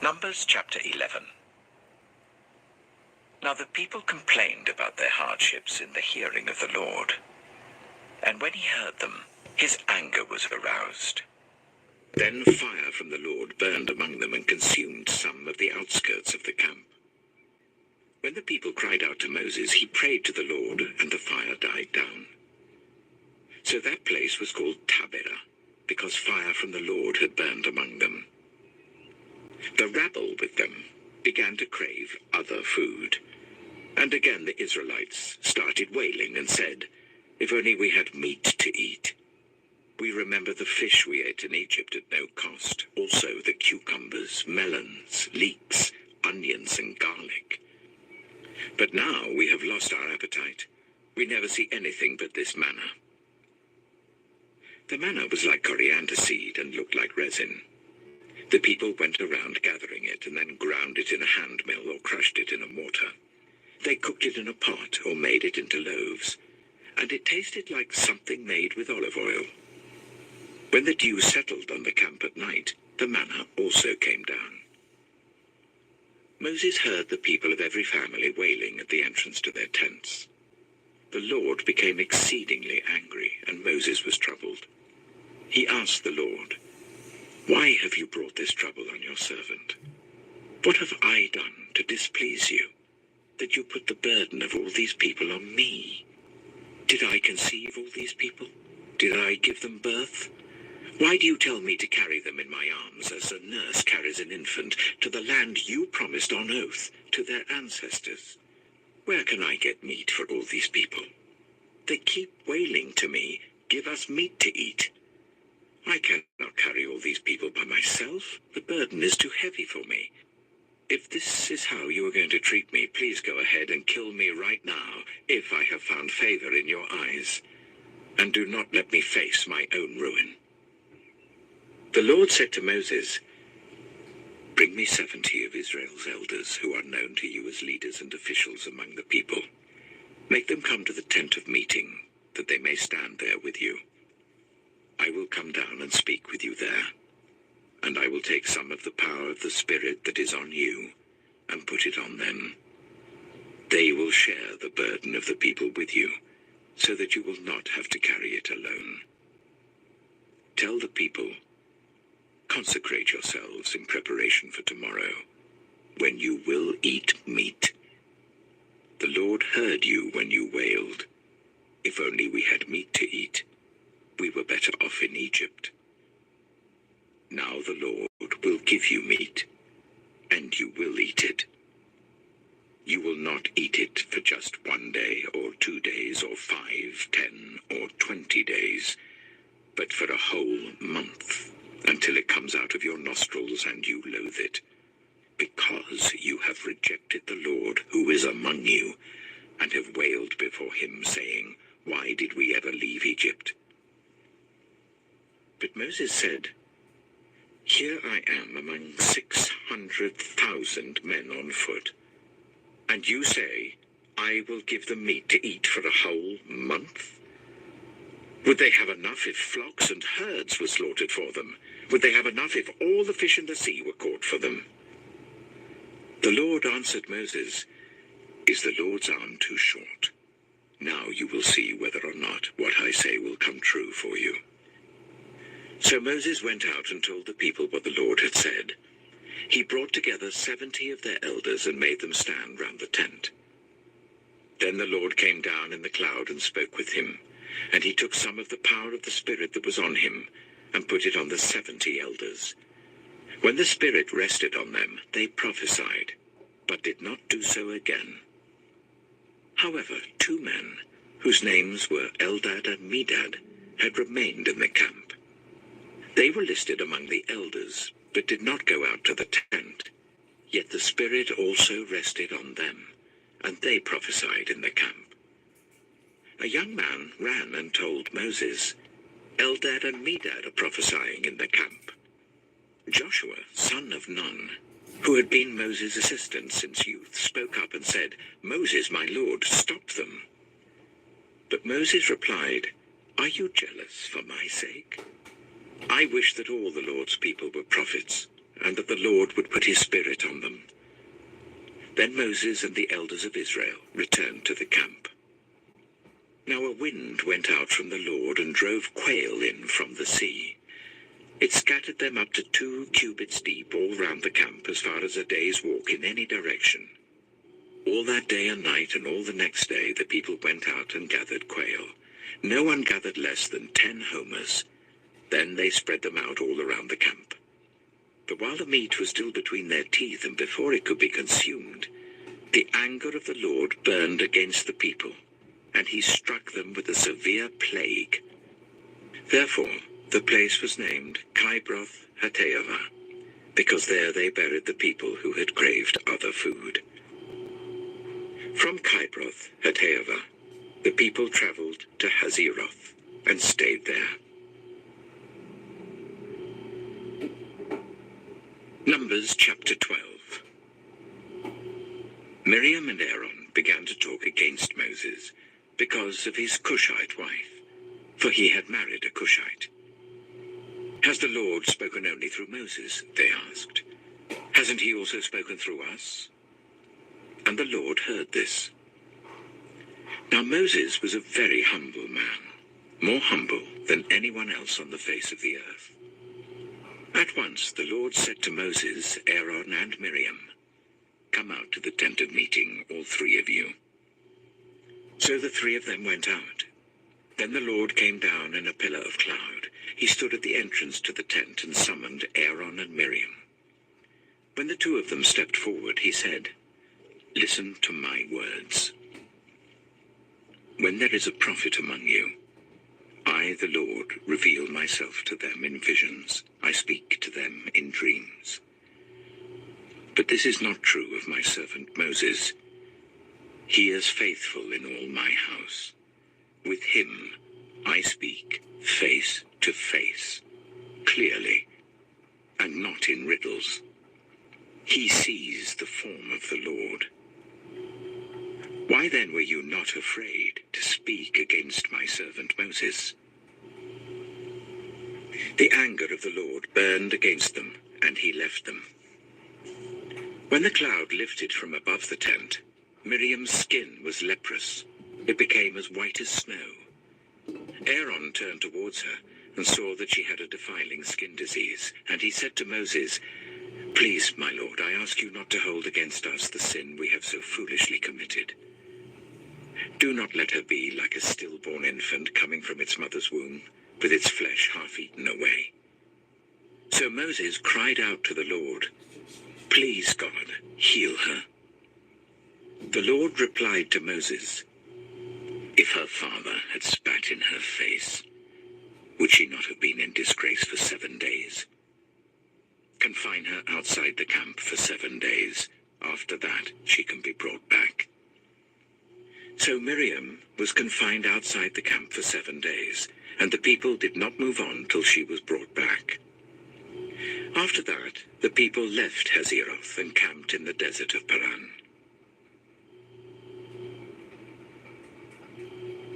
Numbers chapter 11. Now the people complained about their hardships in the hearing of the Lord. And when he heard them, his anger was aroused. Then fire from the Lord burned among them and consumed some of the outskirts of the camp. When the people cried out to Moses, he prayed to the Lord, and the fire died down. So that place was called Taberah, because fire from the Lord had burned among them. The rabble with them began to crave other food. And again the Israelites started wailing and said, "If only we had meat to eat. We remember the fish we ate in Egypt at no cost, also the cucumbers, melons, leeks, onions, and garlic. But now we have lost our appetite. We never see anything but this manna." The manna was like coriander seed and looked like resin. The people went around gathering it and then ground it in a hand mill or crushed it in a mortar. They cooked it in a pot or made it into loaves, and it tasted like something made with olive oil. When the dew settled on the camp at night, the manna also came down. Moses heard the people of every family wailing at the entrance to their tents. The Lord became exceedingly angry, and Moses was troubled. He asked the Lord, "Why have you brought this trouble on your servant? What have I done to displease you, that you put the burden of all these people on me? Did I conceive all these people? Did I give them birth? Why do you tell me to carry them in my arms as a nurse carries an infant to the land you promised on oath to their ancestors? Where can I get meat for all these people? They keep wailing to me, 'Give us meat to eat.' I cannot carry all these people by myself. The burden is too heavy for me. If this is how you are going to treat me, please go ahead and kill me right now, if I have found favor in your eyes, and do not let me face my own ruin." The Lord said to Moses, "Bring me 70 of Israel's elders who are known to you as leaders and officials among the people. Make them come to the tent of meeting, that they may stand there with you. I will come down and speak with you there, and I will take some of the power of the Spirit that is on you and put it on them. They will share the burden of the people with you, so that you will not have to carry it alone. Tell the people, 'Consecrate yourselves in preparation for tomorrow, when you will eat meat.' The Lord heard you when you wailed, 'If only we had meat to eat. We were better off in Egypt.' Now the Lord will give you meat, and you will eat it. You will not eat it for just 1 day or 2 days or 5, 10, or 20 days, but for a whole month, until it comes out of your nostrils and you loathe it, because you have rejected the Lord who is among you, and have wailed before him, saying, 'Why did we ever leave Egypt?' But Moses said, 'Here I am among 600,000 men on foot, and you say, I will give them meat to eat for a whole month? Would they have enough if flocks and herds were slaughtered for them? Would they have enough if all the fish in the sea were caught for them?' The Lord answered Moses, 'Is the Lord's arm too short? Now you will see whether or not what I say will come true for you.' So Moses went out and told the people what the Lord had said. He brought together 70 of their elders and made them stand round the tent. Then the Lord came down in the cloud and spoke with him, and he took some of the power of the Spirit that was on him and put it on the 70 elders. When the Spirit rested on them, they prophesied, but did not do so again. However, 2 men, whose names were Eldad and Medad, had remained in the camp. They were listed among the elders, but did not go out to the tent. Yet the Spirit also rested on them, and they prophesied in the camp. A young man ran and told Moses, 'Eldad and Medad are prophesying in the camp.' Joshua, son of Nun, who had been Moses' assistant since youth, spoke up and said, 'Moses, my lord, stop them.' But Moses replied, 'Are you jealous for my sake? I wish that all the Lord's people were prophets, and that the Lord would put his spirit on them. Then Moses and the elders of Israel returned to the camp. Now a wind went out from the Lord and drove quail in from the sea. It scattered them up to 2 cubits deep all round the camp, as far as a day's walk in any direction. All that day and night and all the next day the people went out and gathered quail. No one gathered less than 10 homers. Then they spread them out all around the camp. But while the meat was still between their teeth and before it could be consumed, the anger of the Lord burned against the people, and he struck them with a severe plague. Therefore the place was named Kibroth Hattaavah, because there they buried the people who had craved other food. From Kibroth Hattaavah the people travelled to Hazeroth and stayed there. Numbers chapter 12. Miriam and Aaron began to talk against Moses because of his Cushite wife, for he had married a Cushite. Has the Lord spoken only through Moses? They asked. Hasn't he also spoken through us? And the Lord heard this. Now Moses was a very humble man, more humble than anyone else on the face of the earth. At once the Lord said to Moses, Aaron, and Miriam, "Come out to the tent of meeting, all 3 of you." So the 3 of them went out. Then the Lord came down in a pillar of cloud. He stood at the entrance to the tent and summoned Aaron and Miriam. When the 2 of them stepped forward, he said, "Listen to my words. When there is a prophet among you, I, the Lord, reveal myself to them in visions. I speak to them in dreams. But this is not true of my servant Moses. He is faithful in all my house. With him I speak face to face, clearly, and not in riddles. He sees the form of the Lord. Why then were you not afraid to speak against my servant Moses?" The anger of the Lord burned against them, and he left them. When the cloud lifted from above the tent, Miriam's skin was leprous. It became as white as snow. Aaron turned towards her and saw that she had a defiling skin disease, and he said to Moses, "Please, my lord, I ask you not to hold against us the sin we have so foolishly committed. Do not let her be like a stillborn infant coming from its mother's womb, with its flesh half eaten away." So Moses cried out to the Lord, "Please, God, heal her." The Lord replied to Moses, "If her father had spat in her face, would she not have been in disgrace for 7 days? Confine her outside the camp for 7 days. After that, she can be brought back." So Miriam was confined outside the camp for 7 days, and the people did not move on till she was brought back. After that, the people left Hazeroth and camped in the desert of Paran.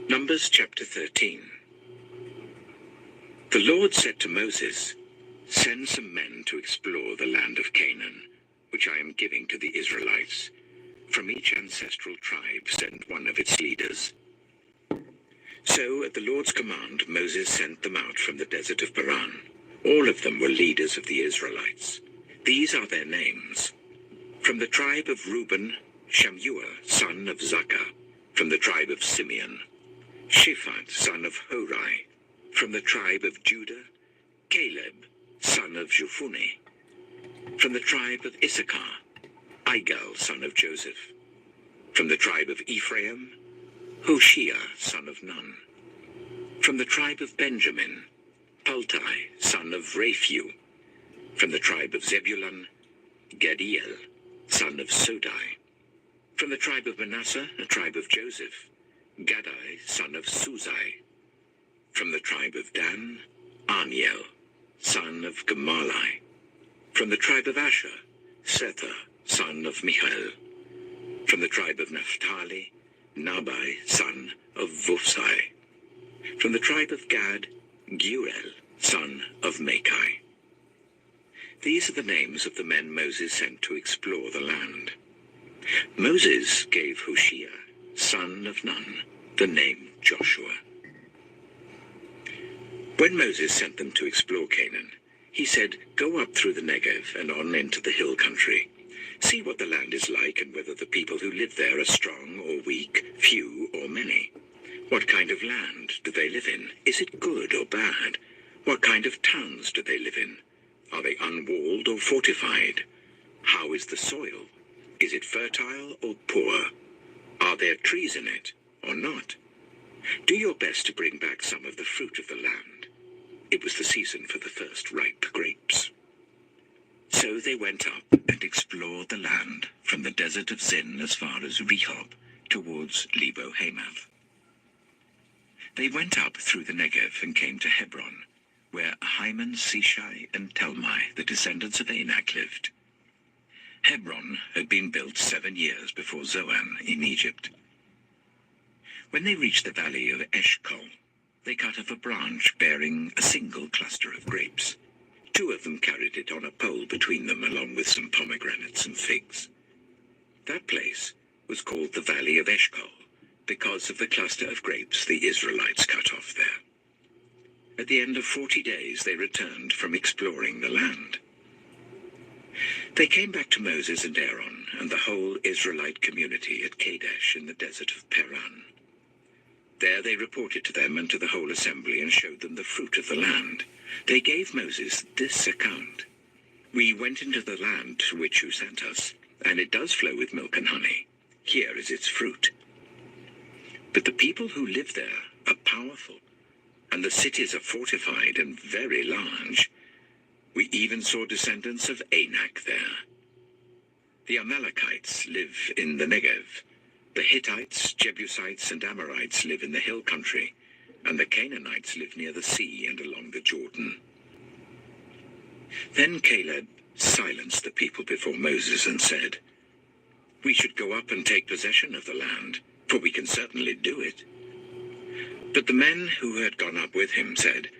Numbers chapter 13. The Lord said to Moses, "Send some men to explore the land of Canaan, which I am giving to the Israelites. From each ancestral tribe send one of its leaders." So at the Lord's command, Moses sent them out from the desert of Paran. All of them were leaders of the Israelites. These are their names. From the tribe of Reuben, Shammua, son of Zakkar. From the tribe of Simeon, Shaphat, son of Hori. From the tribe of Judah, Caleb, son of Jephunneh. From the tribe of Issachar, Igal, son of Joseph. From the tribe of Ephraim, Hoshea, son of Nun. From the tribe of Benjamin, Paltai, son of Raphu. From the tribe of Zebulun, Gadiel, son of Sodai. From the tribe of Manasseh, a tribe of Joseph, Gadai, son of Suzai. From the tribe of Dan, Aniel, son of Gamalai. From the tribe of Asher, Sethur, son of Michael. From the tribe of Naphtali, Nabai, son of Vusai. From the tribe of Gad, Geuel, son of Makai. These are the names of the men Moses sent to explore the land. Moses gave Hoshea, son of Nun, the name Joshua. When Moses sent them to explore Canaan, he said, "Go up through the Negev and on into the hill country. See what the land is like and whether the people who live there are strong or weak, few or many. What kind of land do they live in? Is it good or bad? What kind of towns do they live in? Are they unwalled or fortified? How is the soil? Is it fertile or poor? Are there trees in it or not? Do your best to bring back some of the fruit of the land." It was the season for the first ripe grapes. So they went up and explored the land from the desert of Zin as far as Rehob, towards Lebo-Hamath. They went up through the Negev and came to Hebron, where Ahiman, Sheshai, and Talmai, the descendants of Anak, lived. Hebron had been built 7 years before Zoan in Egypt. When they reached the valley of Eshcol, they cut off a branch bearing a single cluster of grapes. 2 of them carried it on a pole between them, along with some pomegranates and figs. That place was called the Valley of Eshcol, because of the cluster of grapes the Israelites cut off there. At the end of 40 days they returned from exploring the land. They came back to Moses and Aaron and the whole Israelite community at Kadesh in the desert of Paran. There they reported to them and to the whole assembly and showed them the fruit of the land. They gave Moses this account: "We went into the land to which you sent us, and it does flow with milk and honey. Here is its fruit. But the people who live there are powerful, and the cities are fortified and very large. We even saw descendants of Anak there. The Amalekites live in the Negev. The Hittites, Jebusites, and Amorites live in the hill country, and the Canaanites live near the sea and along the Jordan." Then Caleb silenced the people before Moses and said, "We should go up and take possession of the land, for we can certainly do it." But the men who had gone up with him said,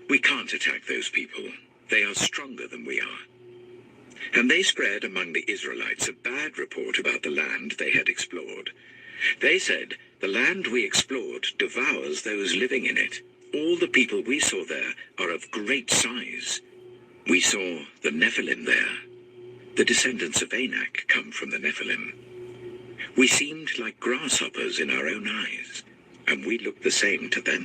"We can't attack those people. They are stronger than we are." And they spread among the Israelites a bad report about the land they had explored. They said, "The land we explored devours those living in it. All the people we saw there are of great size. We saw the Nephilim there. The descendants of Anak come from the Nephilim. We seemed like grasshoppers in our own eyes, and we looked the same to them."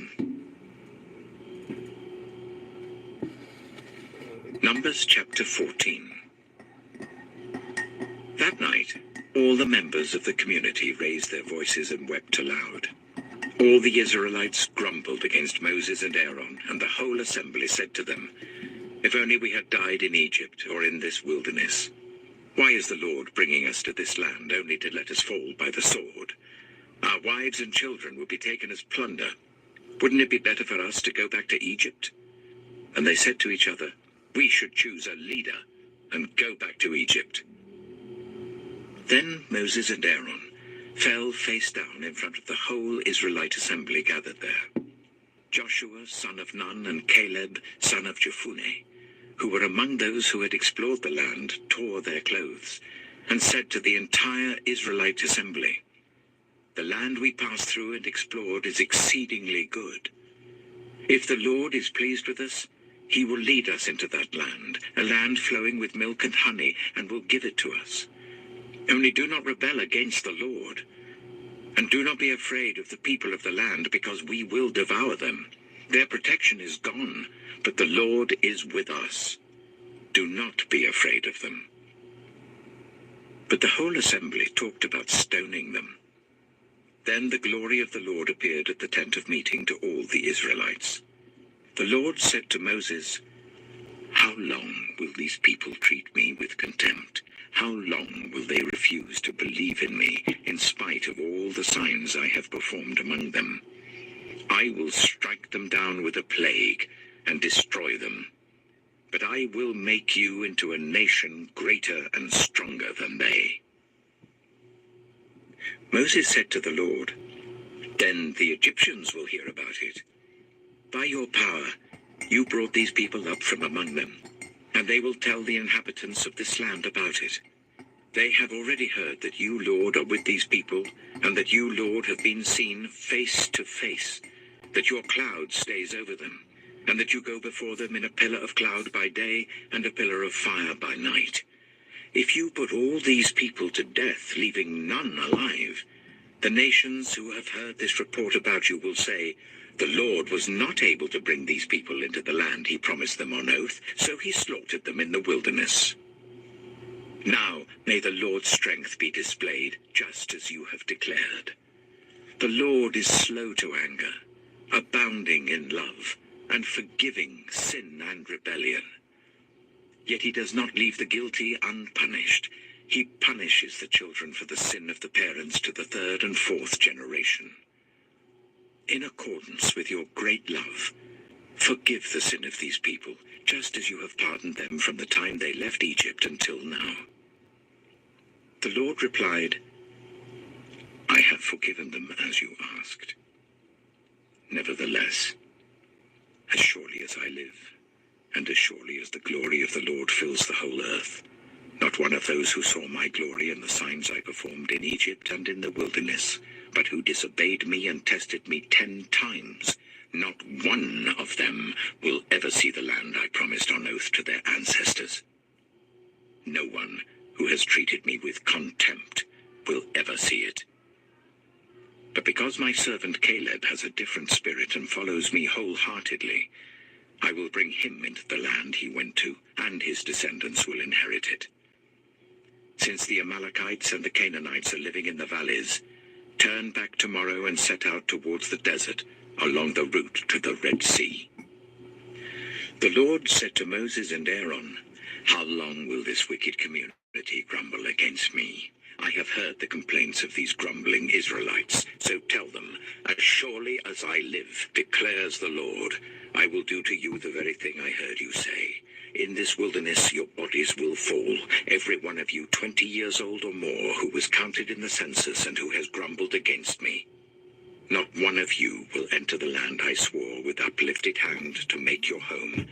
Numbers chapter 14. That night, all the members of the community raised their voices and wept aloud. All the Israelites grumbled against Moses and Aaron, and the whole assembly said to them, "If only we had died in Egypt or in this wilderness. Why is the Lord bringing us to this land only to let us fall by the sword? Our wives and children will be taken as plunder. Wouldn't it be better for us to go back to Egypt?" And they said to each other, "We should choose a leader and go back to Egypt." Then Moses and Aaron fell face down in front of the whole Israelite assembly gathered there. Joshua, son of Nun, and Caleb, son of Jephunneh, who were among those who had explored the land, tore their clothes and said to the entire Israelite assembly, "The land we passed through and explored is exceedingly good. If the Lord is pleased with us, he will lead us into that land, a land flowing with milk and honey, and will give it to us. Only do not rebel against the Lord, and do not be afraid of the people of the land, because we will devour them. Their protection is gone, but the Lord is with us. Do not be afraid of them." But the whole assembly talked about stoning them. Then the glory of the Lord appeared at the tent of meeting to all the Israelites. The Lord said to Moses, "How long will these people treat me with contempt? How long will they refuse to believe in me, in spite of all the signs I have performed among them? I will strike them down with a plague and destroy them. But I will make you into a nation greater and stronger than they." Moses said to the Lord, "Then the Egyptians will hear about it. By your power, you brought these people up from among them. and they will tell the inhabitants of this land about it. They have already heard that you, Lord, are with these people, and that you, Lord, have been seen face to face, that your cloud stays over them, and that you go before them in a pillar of cloud by day and a pillar of fire by night. If you put all these people to death, leaving none alive, the nations who have heard this report about you will say, the Lord was not able to bring these people into the land he promised them on oath, so he slaughtered them in the wilderness. Now may the Lord's strength be displayed, just as you have declared. The Lord is slow to anger, abounding in love, and forgiving sin and rebellion. Yet he does not leave the guilty unpunished. He punishes the children for the sin of the parents to the third and fourth generation. In accordance with your great love, forgive the sin of these people, just as you have pardoned them from the time they left Egypt until now. The Lord replied, I have forgiven them as you asked. Nevertheless, as surely as I live, and as surely as the glory of the Lord fills the whole earth, not one of those who saw my glory and the signs I performed in Egypt and in the wilderness, but who disobeyed me and tested me 10 times, not one of them will ever see the land I promised on oath to their ancestors. No one who has treated me with contempt will ever see it. But because my servant Caleb has a different spirit and follows me wholeheartedly, I will bring him into the land he went to, and his descendants will inherit it. Since the Amalekites and the Canaanites are living in the valleys, turn back tomorrow and set out towards the desert, along the route to the Red Sea. The Lord said to Moses and Aaron, how long will this wicked community grumble against me? I have heard the complaints of these grumbling Israelites, so tell them, as surely as I live, declares the Lord, I will do to you the very thing I heard you say. In this wilderness your bodies will fall, every one of you 20 years old or more, who was counted in the census and who has grumbled against me. Not one of you will enter the land I swore with uplifted hand to make your home,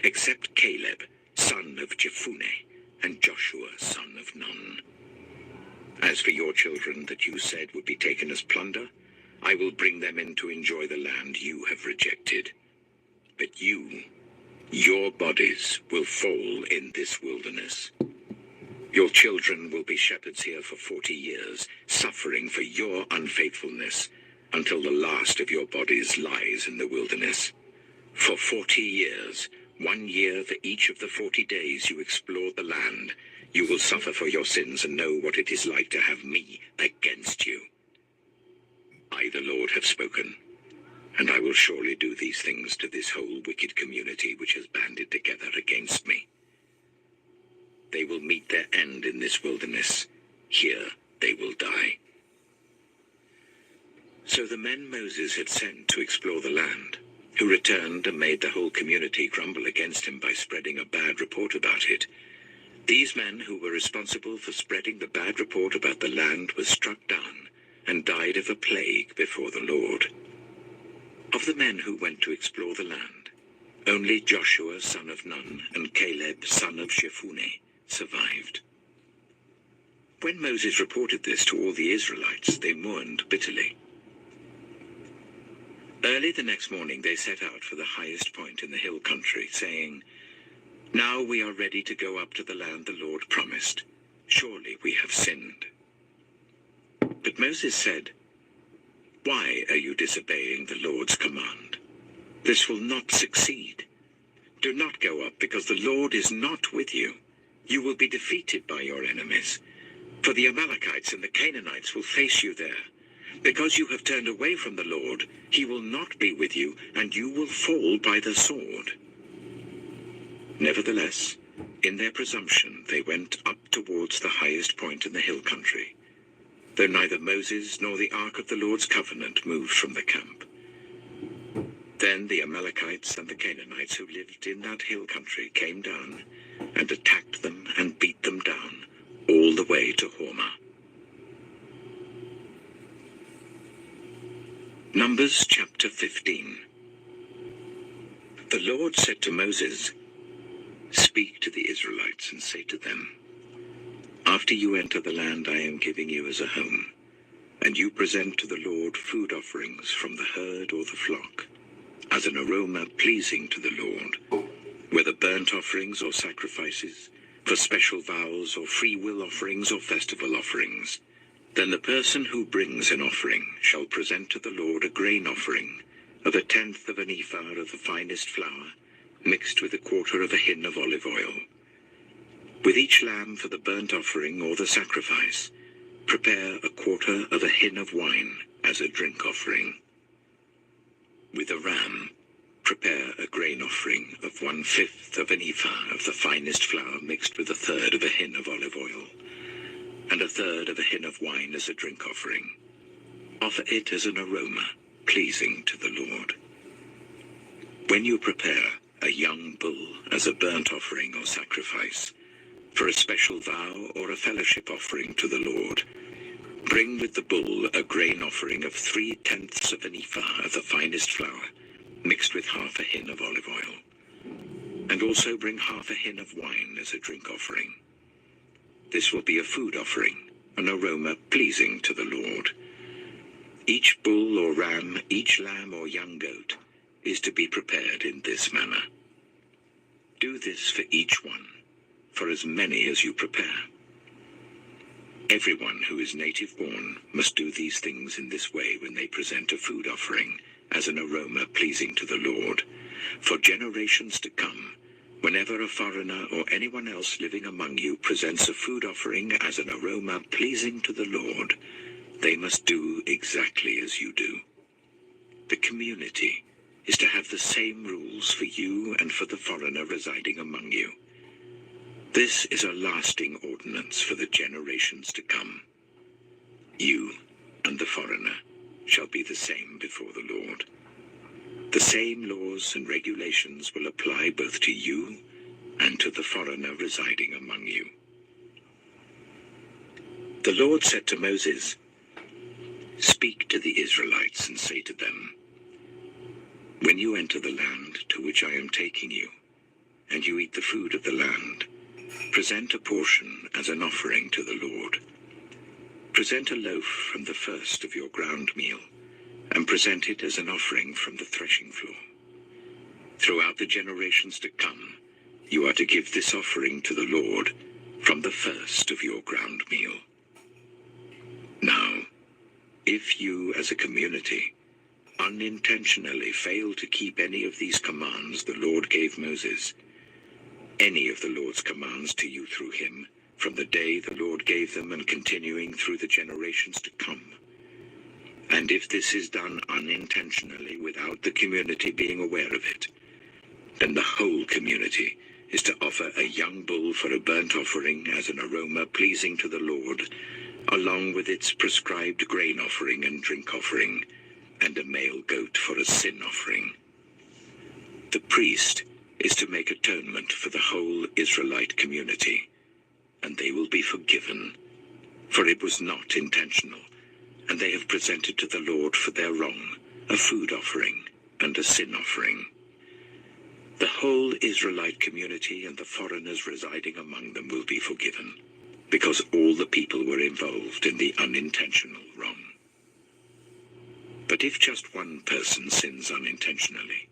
except Caleb, son of Jephunneh, and Joshua, son of Nun. As for your children that you said would be taken as plunder, I will bring them in to enjoy the land you have rejected. But you, your bodies will fall in this wilderness. Your children will be shepherds here for 40 years, suffering for your unfaithfulness, until the last of your bodies lies in the wilderness. For 40 years, 1 year for each of the 40 days you explore the land, you will suffer for your sins and know what it is like to have me against you. I, the Lord, have spoken, and I will surely do these things to this whole wicked community which has banded together against me. They will meet their end in this wilderness. Here they will die. So the men Moses had sent to explore the land, who returned and made the whole community grumble against him by spreading a bad report about it, these men who were responsible for spreading the bad report about the land were struck down and died of a plague before the Lord. Of the men who went to explore the land, only Joshua son of Nun and Caleb son of Jephunneh survived. When Moses reported this to all the Israelites, they mourned bitterly. Early the next morning they set out for the highest point in the hill country, saying, Now we are ready to go up to the land the Lord promised. Surely we have sinned. But Moses said, Why are you disobeying the Lord's command? This will not succeed. Do not go up, because the Lord is not with you. You will be defeated by your enemies. For the Amalekites and the Canaanites will face you there. Because you have turned away from the Lord, he will not be with you, and you will fall by the sword. Nevertheless, in their presumption they went up towards the highest point in the hill country, though neither Moses nor the ark of the Lord's covenant moved from the camp. Then the Amalekites and the Canaanites who lived in that hill country came down and attacked them and beat them down all the way to Hormah. Numbers chapter 15. The Lord said to Moses, Speak to the Israelites and say to them, after you enter the land I am giving you as a home, and you present to the Lord food offerings from the herd or the flock, as an aroma pleasing to the Lord, whether burnt offerings or sacrifices, for special vows or free will offerings or festival offerings, then the person who brings an offering shall present to the Lord a grain offering of 1/10 of an ephah of the finest flour, mixed with 1/4 of a hin of olive oil. With each lamb for the burnt offering or the sacrifice, prepare 1/4 of a hin of wine as a drink offering. With a ram, prepare a grain offering of 1/5 of an ephah of the finest flour mixed with 1/3 of a hin of olive oil, and 1/3 of a hin of wine as a drink offering. Offer it as an aroma pleasing to the Lord. When you prepare a young bull as a burnt offering or sacrifice, for a special vow or a fellowship offering to the Lord, bring with the bull a grain offering of 3/10 of an ephah of the finest flour, mixed with 1/2 a hin of olive oil, and also bring 1/2 a hin of wine as a drink offering. This will be a food offering, an aroma pleasing to the Lord. Each bull or ram, each lamb or young goat is to be prepared in this manner. Do this for each one, for as many as you prepare. Everyone who is native born must do these things in this way when they present a food offering as an aroma pleasing to the Lord. For generations to come, whenever a foreigner or anyone else living among you presents a food offering as an aroma pleasing to the Lord, they must do exactly as you do. The community is to have the same rules for you and for the foreigner residing among you. This is a lasting ordinance for the generations to come. You and the foreigner shall be the same before the Lord. The same laws and regulations will apply both to you and to the foreigner residing among you. The Lord said to Moses, "Speak to the Israelites and say to them, when you enter the land to which I am taking you, and you eat the food of the land, present a portion as an offering to the Lord. Present a loaf from the first of your ground meal, and present it as an offering from the threshing floor. Throughout the generations to come, you are to give this offering to the Lord from the first of your ground meal. Now, if you as a community unintentionally fail to keep any of these commands the Lord gave Moses, any of the Lord's commands to you through him, from the day the Lord gave them and continuing through the generations to come, and if this is done unintentionally without the community being aware of it, then the whole community is to offer a young bull for a burnt offering as an aroma pleasing to the Lord, along with its prescribed grain offering and drink offering, and a male goat for a sin offering. The priest is to make atonement for the whole Israelite community, and they will be forgiven, for it was not intentional, and they have presented to the Lord for their wrong a food offering and a sin offering. The whole Israelite community and the foreigners residing among them will be forgiven, because all the people were involved in the unintentional wrong. But if just one person sins unintentionally,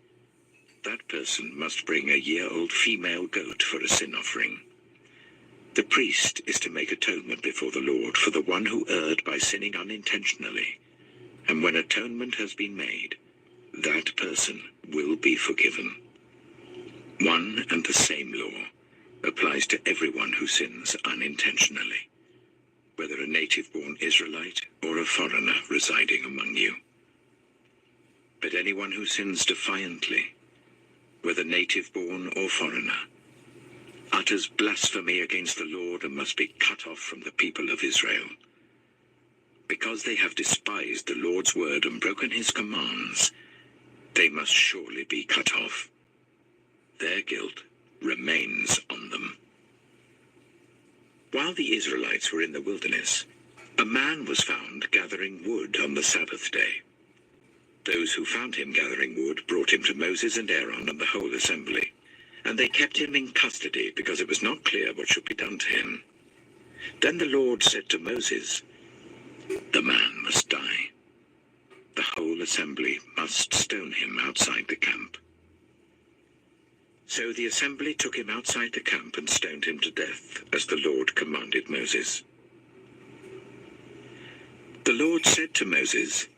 that person must bring a year-old female goat for a sin offering. The priest is to make atonement before the Lord for the one who erred by sinning unintentionally, and when atonement has been made, that person will be forgiven. One and the same law applies to everyone who sins unintentionally, whether a native-born Israelite or a foreigner residing among you. But anyone who sins defiantly, whether native-born or foreigner, utters blasphemy against the Lord and must be cut off from the people of Israel. Because they have despised the Lord's word and broken his commands, they must surely be cut off. Their guilt remains on them. While the Israelites were in the wilderness, a man was found gathering wood on the Sabbath day. Those who found him gathering wood brought him to Moses and Aaron and the whole assembly, and they kept him in custody because it was not clear what should be done to him. Then the Lord said to Moses, "The man must die. The whole assembly must stone him outside the camp." So the assembly took him outside the camp and stoned him to death, as the Lord commanded Moses. The Lord said to Moses,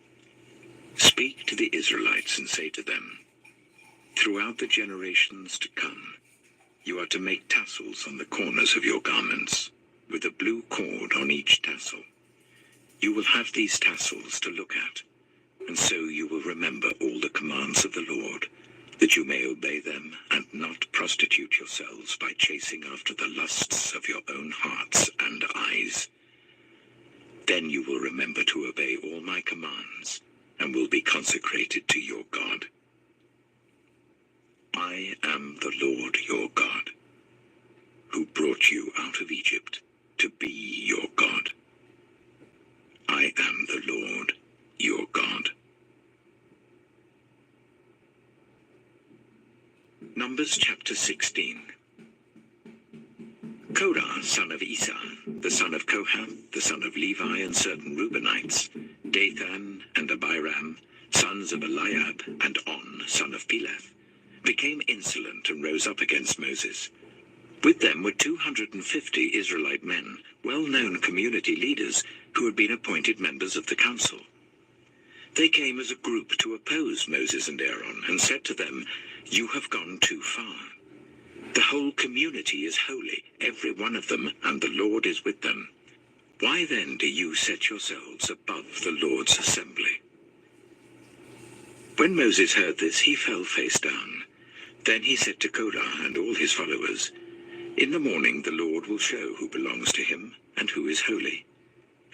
"Speak to the Israelites and say to them, throughout the generations to come, you are to make tassels on the corners of your garments, with a blue cord on each tassel. You will have these tassels to look at, and so you will remember all the commands of the Lord, that you may obey them and not prostitute yourselves by chasing after the lusts of your own hearts and eyes. Then you will remember to obey all my commands, and will be consecrated to your God. I am the Lord your God, who brought you out of Egypt to be your God. I am the Lord your God." Numbers chapter 16. Korah, son of Esau, the son of Kohath, the son of Levi, and certain Reubenites, Dathan and Abiram, sons of Eliab, and On, son of Peleth, became insolent and rose up against Moses. With them were 250 Israelite men, well-known community leaders, who had been appointed members of the council. They came as a group to oppose Moses and Aaron, and said to them, "You have gone too far. The whole community is holy, every one of them, and the Lord is with them. Why then do you set yourselves above the Lord's assembly?" When Moses heard this, he fell face down. Then he said to Korah and all his followers, "In the morning the Lord will show who belongs to him and who is holy,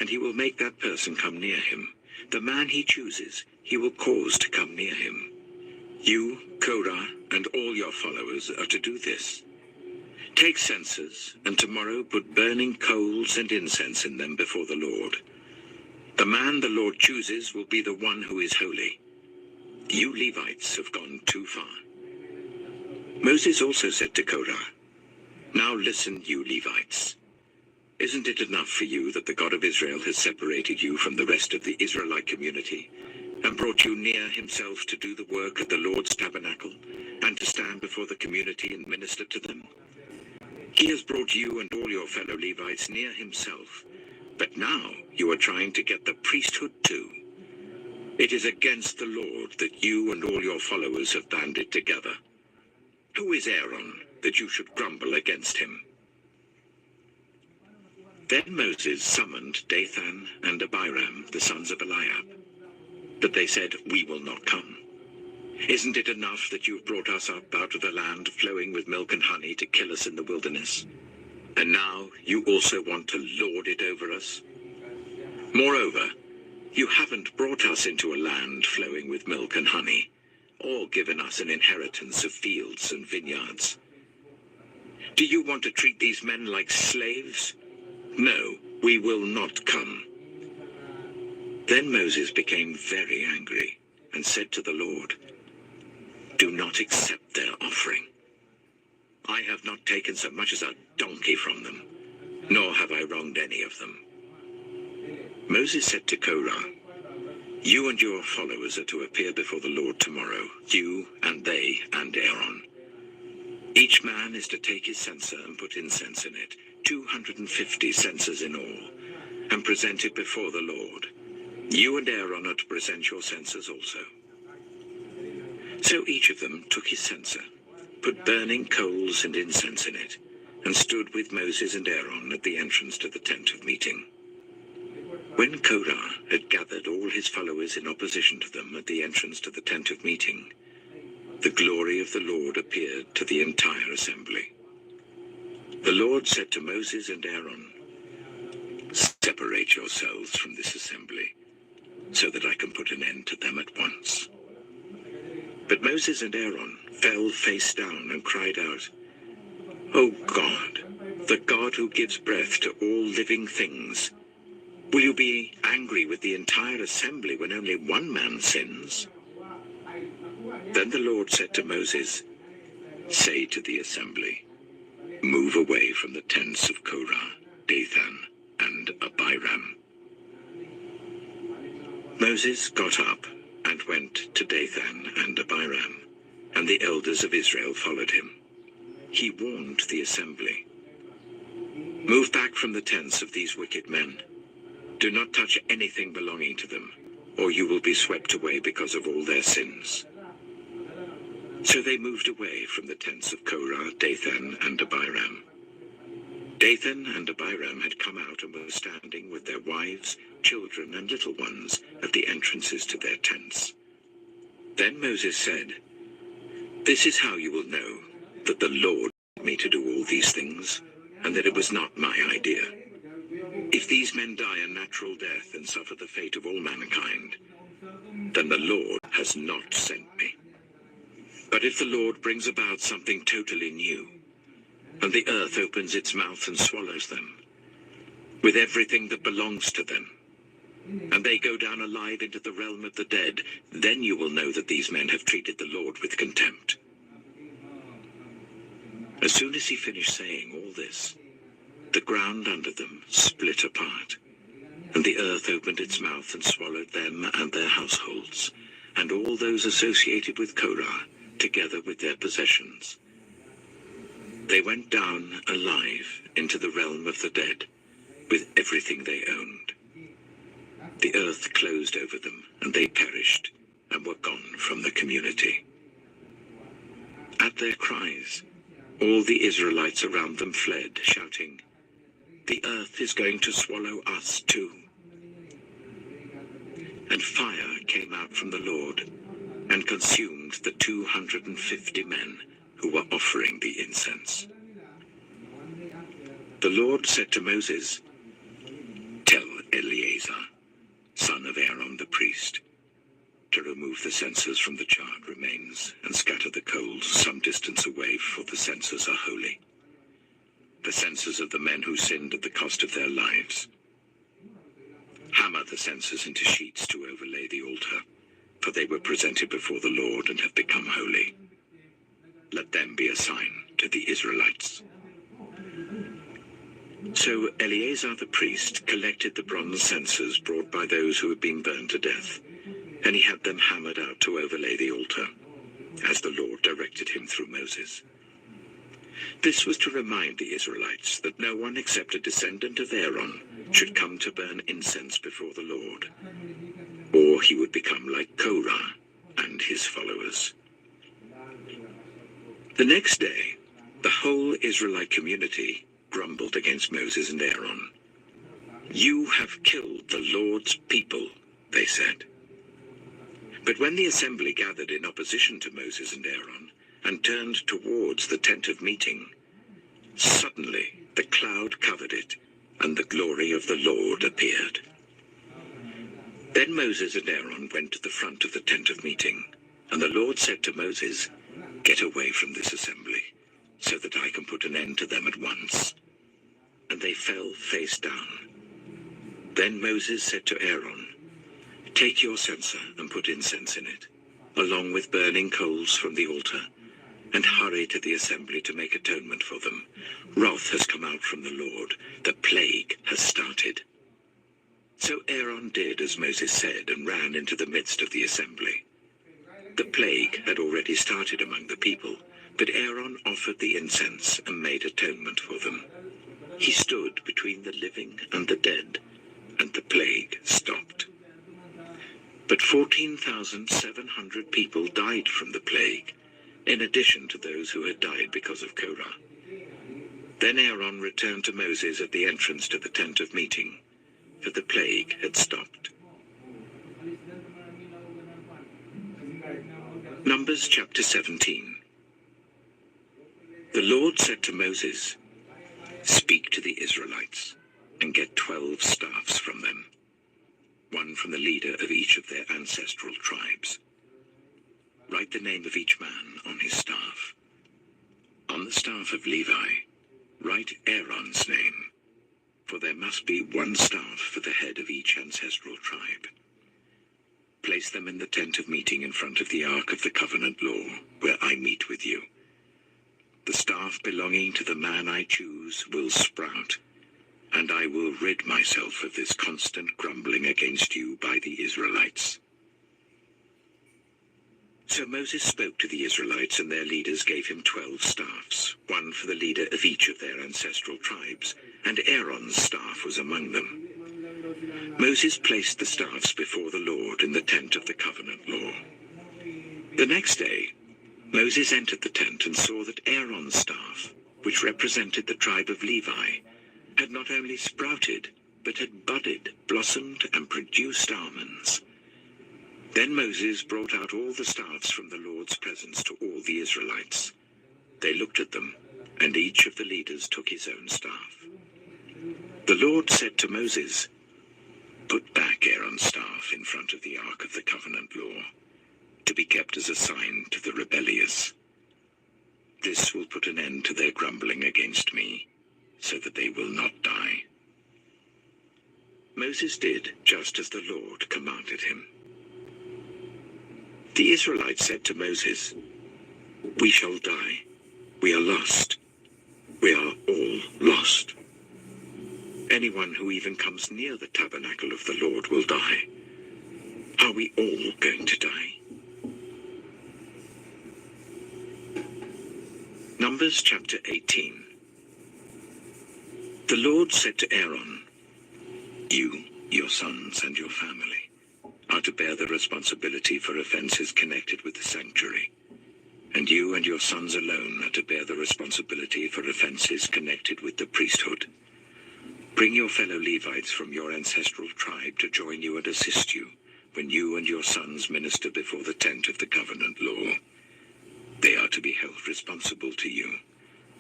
and he will make that person come near him. The man he chooses, he will cause to come near him. You, Korah, and all your followers are to do this. Take censers, and tomorrow put burning coals and incense in them before the Lord. The man the Lord chooses will be the one who is holy. You Levites have gone too far." Moses also said to Korah, "Now listen, you Levites. Isn't it enough for you that the God of Israel has separated you from the rest of the Israelite community, and brought you near himself to do the work of the Lord's tabernacle, and to stand before the community and minister to them? He has brought you and all your fellow Levites near himself, but now you are trying to get the priesthood too. It is against the Lord that you and all your followers have banded together. Who is Aaron, that you should grumble against him?" Then Moses summoned Dathan and Abiram, the sons of Eliab. But they said, "We will not come. Isn't it enough that you've brought us up out of the land flowing with milk and honey to kill us in the wilderness? And now you also want to lord it over us? Moreover, you haven't brought us into a land flowing with milk and honey, or given us an inheritance of fields and vineyards. Do you want to treat these men like slaves? No, we will not come." Then Moses became very angry and said to the Lord, "Do not accept their offering. I have not taken so much as a donkey from them, nor have I wronged any of them." Moses said to Korah, "You and your followers are to appear before the Lord tomorrow, you and they and Aaron. Each man is to take his censer and put incense in it, 250 censers in all, and present it before the Lord. You and Aaron are to present your censers also." So each of them took his censer, put burning coals and incense in it, and stood with Moses and Aaron at the entrance to the tent of meeting. When Korah had gathered all his followers in opposition to them at the entrance to the tent of meeting, the glory of the Lord appeared to the entire assembly. The Lord said to Moses and Aaron, "Separate yourselves from this assembly, so that I can put an end to them at once." But Moses and Aaron fell face down and cried out, "O God, the God who gives breath to all living things, will you be angry with the entire assembly when only one man sins?" Then the Lord said to Moses, Say to the assembly, move away from the tents of Korah, Dathan, and Abiram. Moses got up and went to Dathan and Abiram, and the elders of Israel followed him. He warned the assembly, move back from the tents of these wicked men. Do not touch anything belonging to them, or you will be swept away because of all their sins. So they moved away from the tents of Korah, Dathan, and Abiram. Dathan and Abiram had come out and were standing with their wives, children, and little ones at the entrances to their tents. Then Moses said, this is how you will know that the Lord told me to do all these things, and that it was not my idea. If these men die a natural death and suffer the fate of all mankind, then the Lord has not sent me. But if the Lord brings about something totally new, and the earth opens its mouth and swallows them, with everything that belongs to them, and they go down alive into the realm of the dead, then you will know that these men have treated the Lord with contempt. As soon as he finished saying all this, the ground under them split apart, and the earth opened its mouth and swallowed them and their households, and all those associated with Korah, together with their possessions. They went down alive into the realm of the dead, with everything they owned. The earth closed over them, and they perished, and were gone from the community. At their cries, all the Israelites around them fled, shouting, the earth is going to swallow us too. And fire came out from the Lord, and consumed the 250 men who were offering the incense. The Lord said to Moses, tell Eleazar, son of Aaron the priest, to remove the censers from the charred remains and scatter the coals some distance away, for the censers are holy, the censers of the men who sinned at the cost of their lives. Hammer the censers into sheets to overlay the altar, for they were presented before the Lord and have become holy. Let them be a sign to the Israelites. So Eleazar the priest collected the bronze censers brought by those who had been burned to death, and he had them hammered out to overlay the altar, as the Lord directed him through Moses. This was to remind the Israelites that no one except a descendant of Aaron should come to burn incense before the Lord, or he would become like Korah and his followers. The next day, the whole Israelite community grumbled against Moses and Aaron. You have killed the Lord's people, they said. But when the assembly gathered in opposition to Moses and Aaron and turned towards the tent of meeting, suddenly the cloud covered it, and the glory of the Lord appeared. Then Moses and Aaron went to the front of the tent of meeting, and the Lord said to Moses, get away from this assembly, so that I can put an end to them at once. And they fell face down. Then Moses said to Aaron, take your censer and put incense in it, along with burning coals from the altar, and hurry to the assembly to make atonement for them. Wrath has come out from the Lord, the plague has started. So Aaron did as Moses said and ran into the midst of the assembly. The plague had already started among the people, but Aaron offered the incense and made atonement for them. He stood between the living and the dead, and the plague stopped. But 14,700 people died from the plague, in addition to those who had died because of Korah. Then Aaron returned to Moses at the entrance to the tent of meeting, for the plague had stopped. Numbers chapter 17. The Lord said to Moses, speak to the Israelites, and get 12 staffs from them, one from the leader of each of their ancestral tribes. Write the name of each man on his staff. On the staff of Levi, write Aaron's name, for there must be one staff for the head of each ancestral tribe. Place them in the tent of meeting in front of the ark of the covenant law, where I meet with you. the staff belonging to the man I choose will sprout, and I will rid myself of this constant grumbling against you by the Israelites." So Moses spoke to the Israelites, and their leaders gave him 12 staffs, one for the leader of each of their ancestral tribes, and Aaron's staff was among them. Moses placed the staffs before the Lord in the tent of the covenant law. The next day, Moses entered the tent and saw that Aaron's staff, which represented the tribe of Levi, had not only sprouted, but had budded, blossomed, and produced almonds. Then Moses brought out all the staffs from the Lord's presence to all the Israelites. They looked at them, and each of the leaders took his own staff. The Lord said to Moses, "Put back Aaron's staff in front of the ark of the covenant law, to be kept as a sign to the rebellious. This will put an end to their grumbling against me, so that they will not die." Moses did just as the Lord commanded him. The Israelites said to Moses, "We shall die. We are lost. We are all lost. Anyone who even comes near the tabernacle of the Lord will die. Are we all going to die?" Numbers chapter 18. The Lord said to Aaron, "You, your sons, and your family are to bear the responsibility for offenses connected with the sanctuary, and you and your sons alone are to bear the responsibility for offenses connected with the priesthood. Bring your fellow Levites from your ancestral tribe to join you and assist you when you and your sons minister before the tent of the covenant law. They are to be held responsible to you,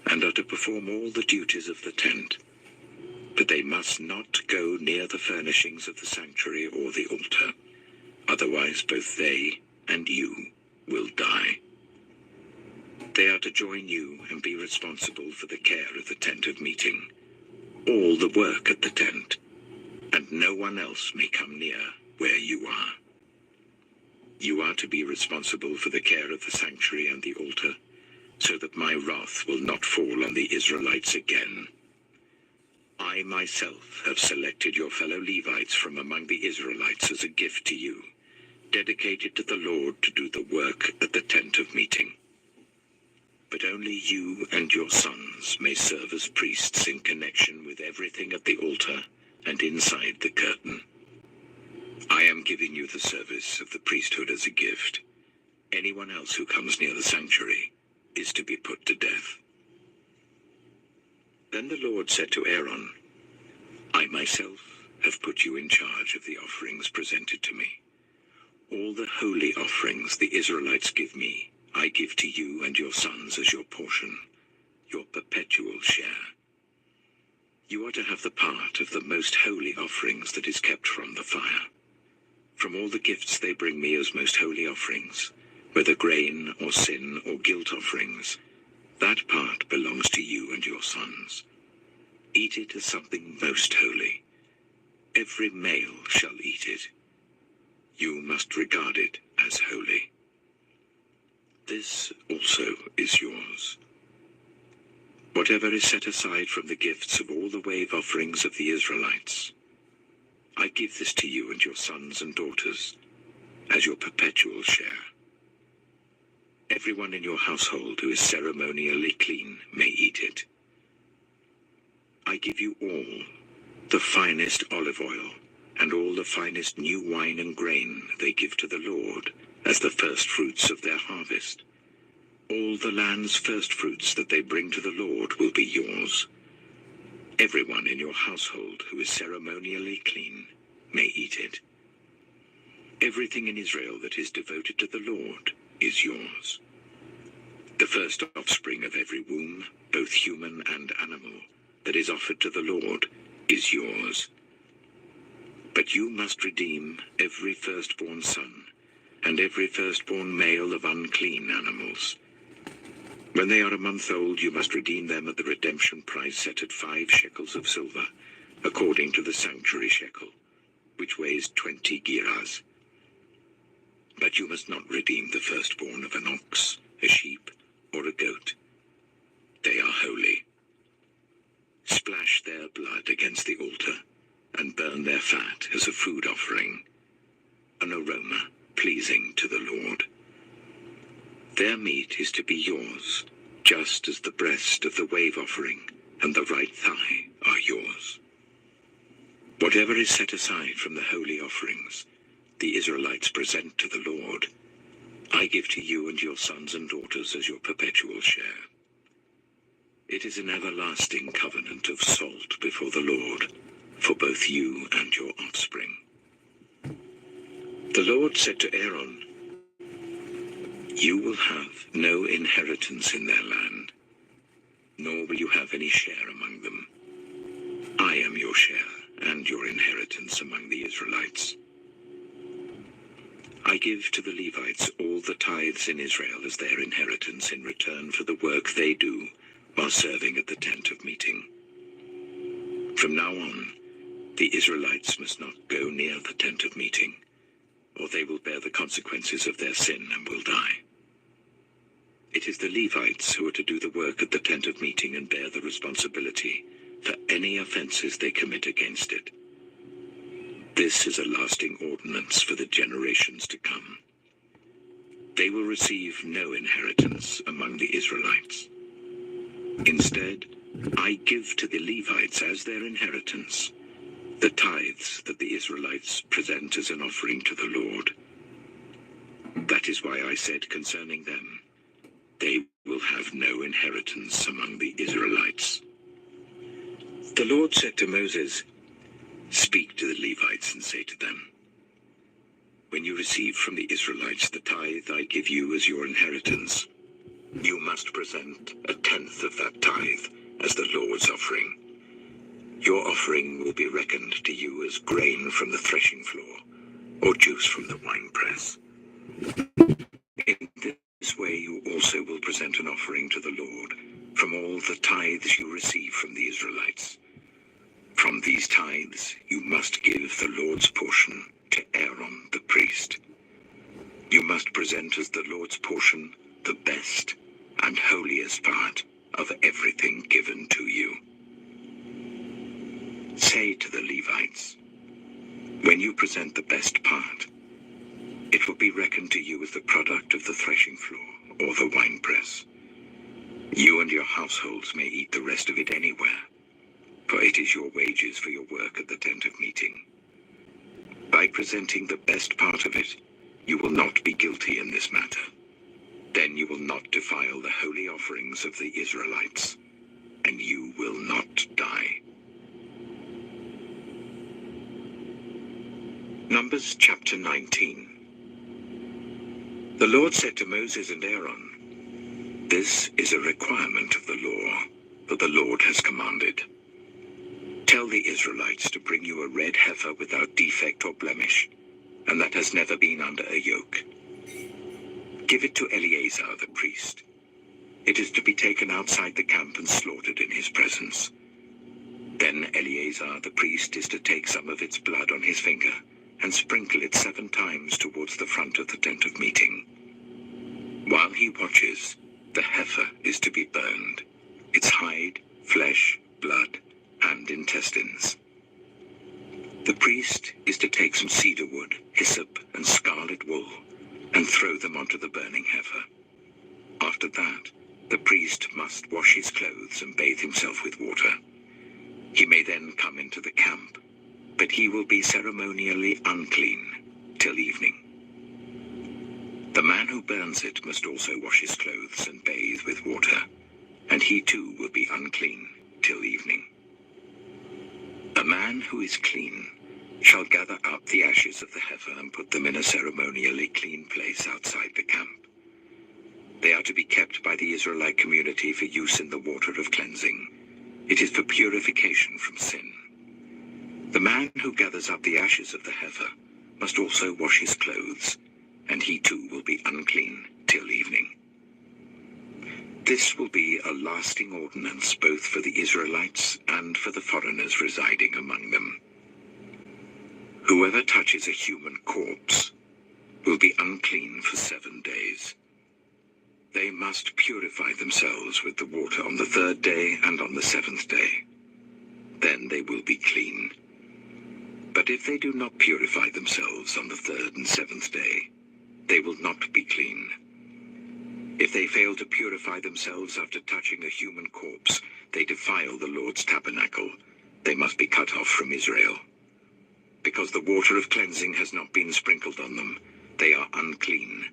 and are to perform all the duties of the tent. But they must not go near the furnishings of the sanctuary or the altar, otherwise both they and you will die. They are to join you and be responsible for the care of the tent of meeting, all the work at the tent, and no one else may come near where you are. You are to be responsible for the care of the sanctuary and the altar, so that my wrath will not fall on the Israelites again. I myself have selected your fellow Levites from among the Israelites as a gift to you, dedicated to the Lord to do the work at the tent of meeting. But only you and your sons may serve as priests in connection with everything at the altar and inside the curtain. I am giving you the service of the priesthood as a gift. Anyone else who comes near the sanctuary is to be put to death." Then the Lord said to Aaron, "I myself have put you in charge of the offerings presented to me. All the holy offerings the Israelites give me, I give to you and your sons as your portion, your perpetual share. You are to have the part of the most holy offerings that is kept from the fire. From all the gifts they bring me as most holy offerings, whether grain or sin or guilt offerings, that part belongs to you and your sons. Eat it as something most holy. Every male shall eat it. You must regard it as holy. This also is yours. Whatever is set aside from the gifts of all the wave offerings of the Israelites, I give this to you and your sons and daughters as your perpetual share. Everyone in your household who is ceremonially clean may eat it. I give you all the finest olive oil and all the finest new wine and grain they give to the Lord as the first fruits of their harvest. All the land's first fruits that they bring to the Lord will be yours. Everyone in your household who is ceremonially clean may eat it. Everything in Israel that is devoted to the Lord is yours. The first offspring of every womb, both human and animal, that is offered to the Lord is yours. But you must redeem every firstborn son and every firstborn male of unclean animals. When they are a month old, you must redeem them at the redemption price set at 5 shekels of silver, according to the sanctuary shekel, which weighs 20 gerahs. But you must not redeem the firstborn of an ox, a sheep, or a goat. they are holy. Splash their blood against the altar, and burn their fat as a food offering, an aroma pleasing to the Lord. Their meat is to be yours, just as the breast of the wave offering and the right thigh are yours. Whatever is set aside from the holy offerings the Israelites present to the Lord, I give to you and your sons and daughters as your perpetual share. It is an everlasting covenant of salt before the Lord, for both you and your offspring. The Lord said to Aaron, you will have no inheritance in their land, nor will you have any share among them. I am your share and your inheritance among the Israelites. I give to the Levites all the tithes in Israel as their inheritance in return for the work they do while serving at the tent of meeting. From now on, the Israelites must not go near the tent of meeting, or they will bear the consequences of their sin and will die. It is the Levites who are to do the work at the tent of meeting and bear the responsibility for any offenses they commit against it. This is a lasting ordinance for the generations to come. They will receive no inheritance among the Israelites. Instead, I give to the Levites as their inheritance the tithes that the Israelites present as an offering to the Lord. That is why I said concerning them, they will have no inheritance among the Israelites. The Lord said to Moses, speak to the Levites and say to them, when you receive from the Israelites the tithe I give you as your inheritance, you must present 1/10 of that tithe as the Lord's offering. Your offering will be reckoned to you as grain from the threshing floor, or juice from the winepress. In this way you also will present an offering to the Lord from all the tithes you receive from the Israelites. From these tithes you must give the Lord's portion to Aaron the priest. You must present as the Lord's portion the best and holiest part of everything given to you. Say to the Levites, when you present the best part, it will be reckoned to you as the product of the threshing floor or the winepress. You and your households may eat the rest of it anywhere, for it is your wages for your work at the tent of meeting. By presenting the best part of it, you will not be guilty in this matter. Then you will not defile the holy offerings of the Israelites, and you will not die. Numbers chapter 19. The Lord said to Moses and Aaron, this is a requirement of the law that the Lord has commanded. Tell the Israelites to bring you a red heifer without defect or blemish, and that has never been under a yoke. Give it to Eleazar the priest. It is to be taken outside the camp and slaughtered in his presence. Then Eleazar the priest is to take some of its blood on his finger and sprinkle it 7 times towards the front of the tent of meeting. While he watches, the heifer is to be burned, its hide, flesh, blood, and intestines. The priest is to take some cedar wood, hyssop, and scarlet wool, and throw them onto the burning heifer. After that, the priest must wash his clothes and bathe himself with water. He may then come into the camp, but he will be ceremonially unclean till evening. The man who burns it must also wash his clothes and bathe with water, and he too will be unclean till evening. A man who is clean shall gather up the ashes of the heifer and put them in a ceremonially clean place outside the camp. They are to be kept by the Israelite community for use in the water of cleansing. It is for purification from sin. The man who gathers up the ashes of the heifer must also wash his clothes, and he too will be unclean till evening. This will be a lasting ordinance both for the Israelites and for the foreigners residing among them. Whoever touches a human corpse will be unclean for 7 days. They must purify themselves with the water on the 3rd day and on the 7th day. Then they will be clean. But if they do not purify themselves on the 3rd and 7th day, they will not be clean. If they fail to purify themselves after touching a human corpse, they defile the Lord's tabernacle. They must be cut off from Israel. Because the water of cleansing has not been sprinkled on them, they are unclean.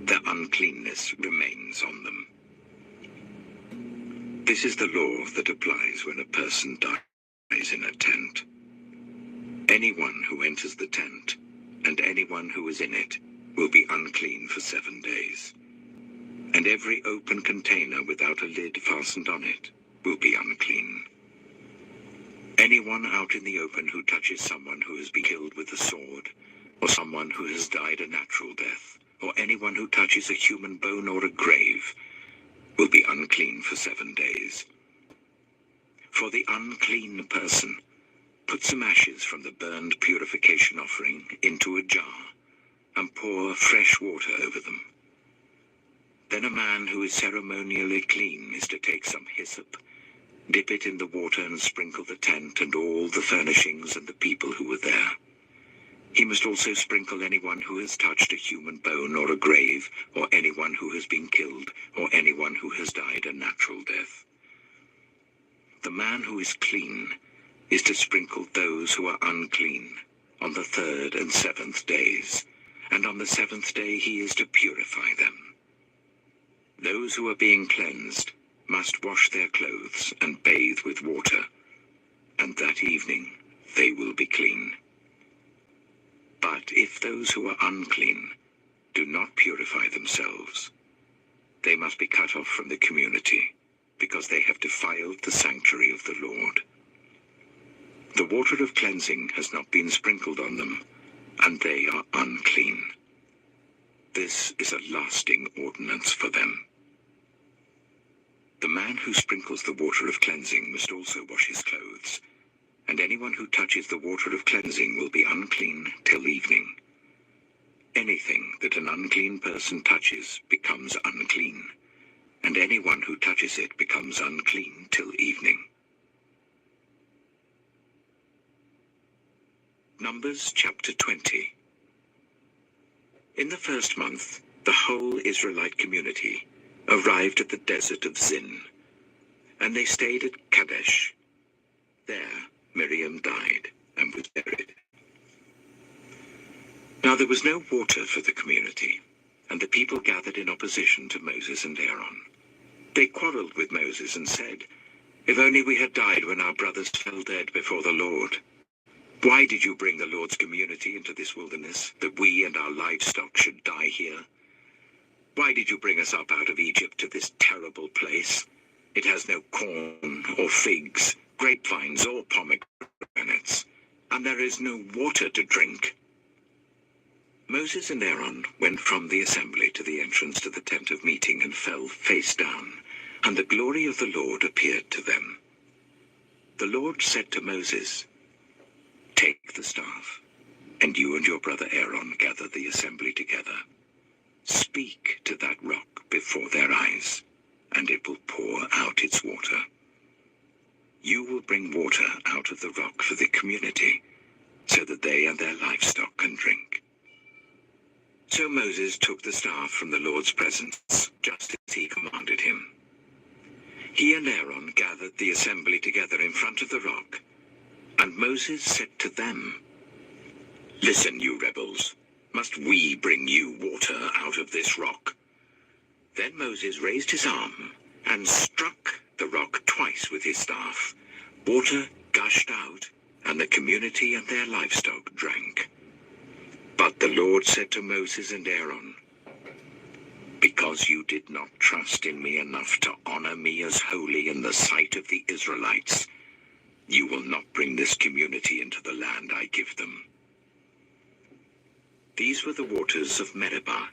Their uncleanness remains on them. This is the law that applies when a person dies in a tent. Anyone who enters the tent, and anyone who is in it, will be unclean for 7 days. And every open container without a lid fastened on it will be unclean. Anyone out in the open who touches someone who has been killed with a sword, or someone who has died a natural death, or anyone who touches a human bone or a grave, will be unclean for 7 days. For the unclean person, put some ashes from the burned purification offering into a jar, and pour fresh water over them. Then a man who is ceremonially clean is to take some hyssop, dip it in the water and sprinkle the tent and all the furnishings and the people who were there. He must also sprinkle anyone who has touched a human bone or a grave, or anyone who has been killed, or anyone who has died a natural death. The man who is clean is to sprinkle those who are unclean on the 3rd and 7th days, and on the 7th day he is to purify them. Those who are being cleansed must wash their clothes and bathe with water, and that evening they will be clean. But if those who are unclean do not purify themselves, they must be cut off from the community, because they have defiled the sanctuary of the Lord. The water of cleansing has not been sprinkled on them, and they are unclean. This is a lasting ordinance for them. The man who sprinkles the water of cleansing must also wash his clothes, and anyone who touches the water of cleansing will be unclean till evening. Anything that an unclean person touches becomes unclean, and anyone who touches it becomes unclean till evening. Numbers chapter 20. In the 1st month, the whole Israelite community arrived at the desert of Zin, and they stayed at Kadesh. There Miriam died and was buried. Now there was no water for the community, and the people gathered in opposition to Moses and Aaron. They quarreled with Moses and said, "If only we had died when our brothers fell dead before the Lord. Why did you bring the Lord's community into this wilderness, that we and our livestock should die here? Why did you bring us up out of Egypt to this terrible place? It has no corn or figs, grapevines or pomegranates, and there is no water to drink." Moses and Aaron went from the assembly to the entrance to the tent of meeting and fell face down, and the glory of the Lord appeared to them. The Lord said to Moses, "Take the staff, and you and your brother Aaron gather the assembly together. Speak to that rock before their eyes, and it will pour out its water. You will bring water out of the rock for the community, so that they and their livestock can drink." So Moses took the staff from the Lord's presence, just as he commanded him. He and Aaron gathered the assembly together in front of the rock, and Moses said to them, "Listen, you rebels, must we bring you water out of this rock?" Then Moses raised his arm and struck the rock twice with his staff. Water gushed out, and the community and their livestock drank. But the Lord said to Moses and Aaron, "Because you did not trust in me enough to honor me as holy in the sight of the Israelites, you will not bring this community into the land I give them." These were the waters of Meribah,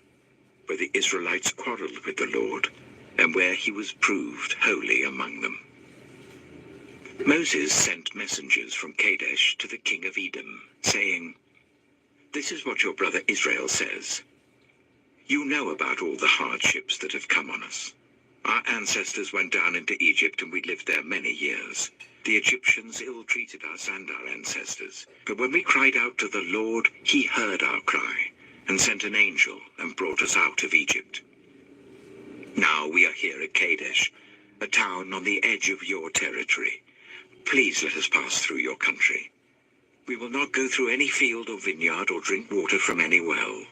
where the Israelites quarreled with the Lord, and where he was proved holy among them. Moses sent messengers from Kadesh to the king of Edom, saying, "This is what your brother Israel says. You know about all the hardships that have come on us. Our ancestors went down into Egypt and we lived there many years. The Egyptians ill-treated us and our ancestors. But when we cried out to the Lord, he heard our cry and sent an angel and brought us out of Egypt. Now we are here at Kadesh, a town on the edge of your territory. Please let us pass through your country. We will not go through any field or vineyard or drink water from any well.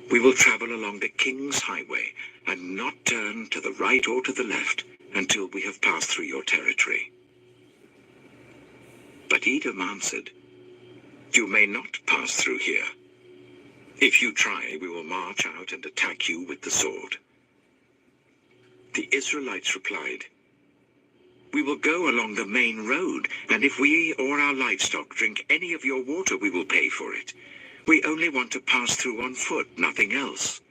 We will travel along the King's Highway and not turn to the right or to the left until we have passed through your territory. But Edom answered, You may not pass through here. If you try, we will march out and attack you with the sword. The Israelites replied, We will go along the main road, and if we or our livestock drink any of your water, we will pay for it. We only want to pass through on foot, nothing else.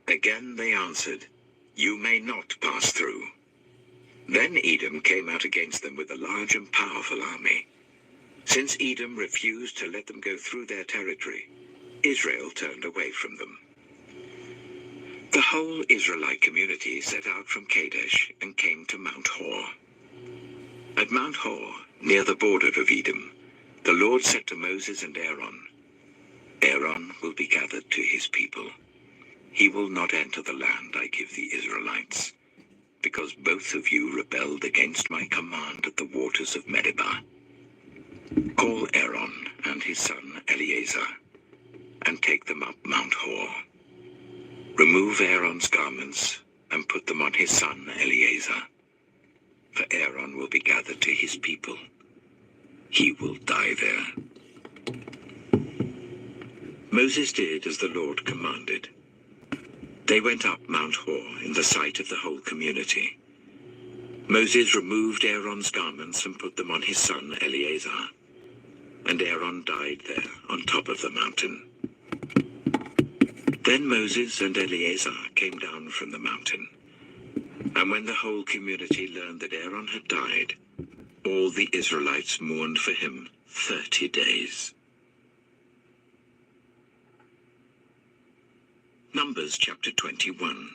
Again they answered, You may not pass through. Then Edom came out against them with a large and powerful army. Since Edom refused to let them go through their territory, Israel turned away from them. The whole Israelite community set out from Kadesh and came to Mount Hor. At Mount Hor, near the border of Edom, the Lord said to Moses and Aaron, Aaron will be gathered to his people. He will not enter the land I give the Israelites, because both of you rebelled against my command at the waters of Meribah. Call Aaron and his son Eleazar, and take them up Mount Hor. Remove Aaron's garments and put them on his son Eleazar, for Aaron will be gathered to his people. He will die there. Moses did as the Lord commanded. They went up Mount Hor in the sight of the whole community. Moses removed Aaron's garments and put them on his son Eleazar, and Aaron died there on top of the mountain. Then Moses and Eleazar came down from the mountain, and when the whole community learned that Aaron had died, all the Israelites mourned for him 30 days. Numbers chapter 21.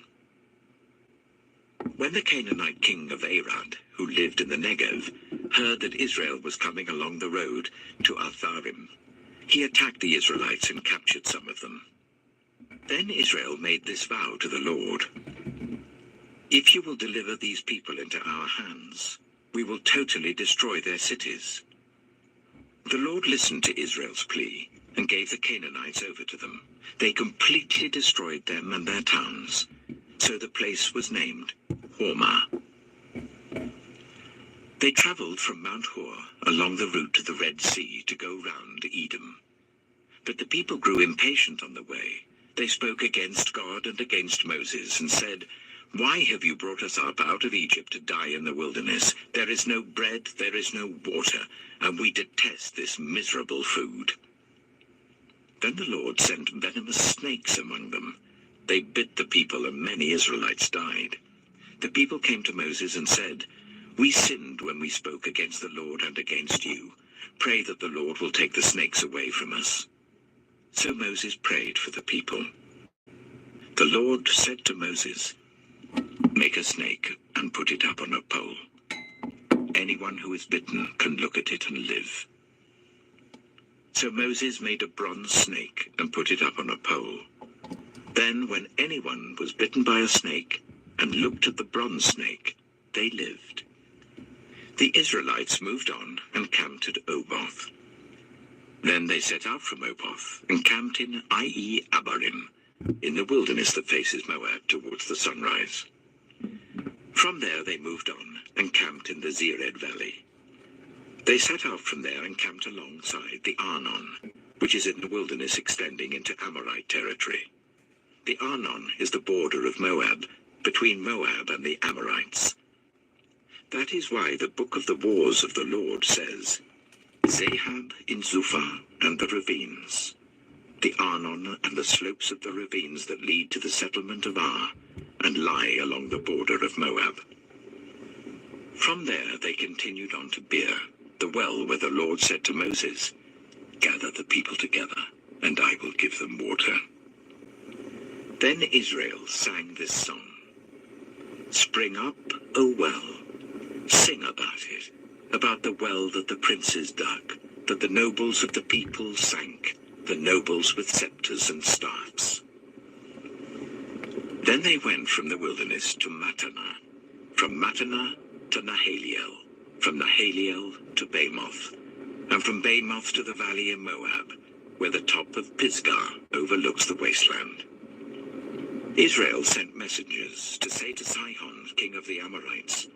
When the Canaanite king of Arad, who lived in the Negev, heard that Israel was coming along the road to Atharim, he attacked the Israelites and captured some of them. Then Israel made this vow to the Lord, If you will deliver these people into our hands, we will totally destroy their cities. The Lord listened to Israel's plea and gave the Canaanites over to them. They completely destroyed them and their towns, so the place was named Hormah. They traveled from Mount Hor along the route to the Red Sea to go round Edom. But the people grew impatient on the way. They spoke against God and against Moses and said, Why have you brought us up out of Egypt to die in the wilderness? There is no bread, there is no water, and we detest this miserable food. Then the Lord sent venomous snakes among them. They bit the people, and many Israelites died. The people came to Moses and said, We sinned when we spoke against the Lord and against you. Pray that the Lord will take the snakes away from us. So Moses prayed for the people. The Lord said to Moses, Make a snake and put it up on a pole. Anyone who is bitten can look at it and live. So Moses made a bronze snake and put it up on a pole. Then when anyone was bitten by a snake and looked at the bronze snake, they lived. The Israelites moved on and camped at Oboth. Then they set out from Oboth and camped in Ie Abarim, in the wilderness that faces Moab towards the sunrise. From there they moved on and camped in the Zered Valley. They set out from there and camped alongside the Arnon, which is in the wilderness extending into Amorite territory. The Arnon is the border of Moab, between Moab and the Amorites. That is why the book of the wars of the Lord says, Zahab in Zuphah and the ravines, the Arnon and the slopes of the ravines that lead to the settlement of Ar, and lie along the border of Moab. From there they continued on to Beer, the well where the Lord said to Moses, Gather the people together, and I will give them water. Then Israel sang this song. Spring up, O well, sing about it, about the well that the princes dug, that the nobles of the people sank, the nobles with scepters and staffs. Then they went from the wilderness to Mattanah, from Mattanah to Nahaliel, from Nahaliel to Bamoth, and from Bamoth to the valley of Moab, where the top of Pisgah overlooks the wasteland. Israel sent messengers to say to Sihon, king of the Amorites,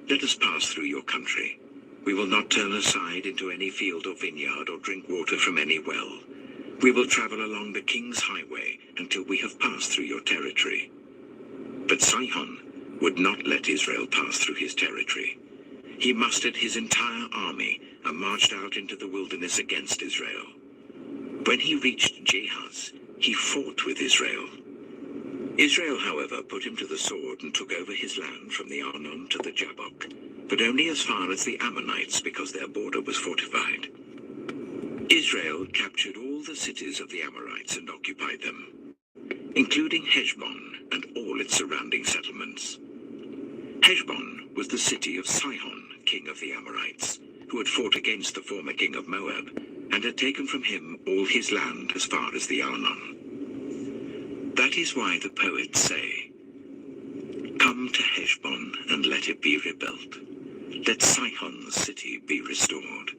"Let us pass through your country. We will not turn aside into any field or vineyard or drink water from any well. We will travel along the king's highway until we have passed through your territory." But Sihon would not let Israel pass through his territory. He mustered his entire army and marched out into the wilderness against Israel. When he reached Jahaz, he fought with Israel. Israel, however, put him to the sword and took over his land from the Arnon to the Jabbok, but only as far as the Ammonites, because their border was fortified. Israel captured all the cities of the Amorites and occupied them, including Heshbon and all its surrounding settlements. Heshbon was the city of Sihon, king of the Amorites, who had fought against the former king of Moab, and had taken from him all his land as far as the Arnon. That is why the poets say, "Come to Heshbon and let it be rebuilt. Let Sihon's city be restored."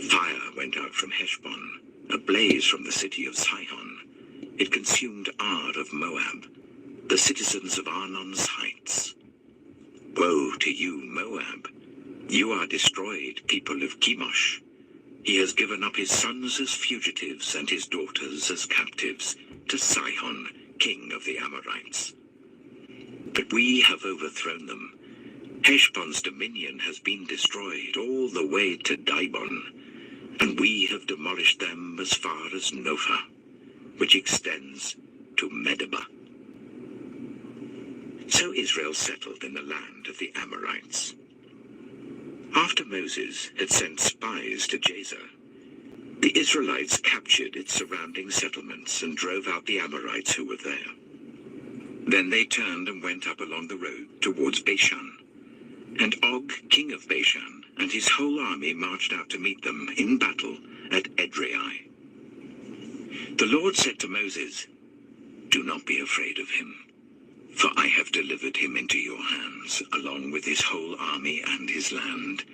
Fire went out from Heshbon, a blaze from the city of Sihon. It consumed Ar of Moab, the citizens of Arnon's heights. Woe to you, Moab! You are destroyed, people of Chemosh. He has given up his sons as fugitives and his daughters as captives to Sihon, king of the Amorites. But we have overthrown them. Heshbon's dominion has been destroyed all the way to Dibon, and we have demolished them as far as Nophah, which extends to Medeba. So Israel settled in the land of the Amorites. After Moses had sent spies to Jazer, the Israelites captured its surrounding settlements and drove out the Amorites who were there. Then they turned and went up along the road towards Bashan, and Og, king of Bashan, and his whole army marched out to meet them in battle at Edrei. The Lord said to Moses, "Do not be afraid of him, for I have delivered him into your hands, along with his whole army and his land.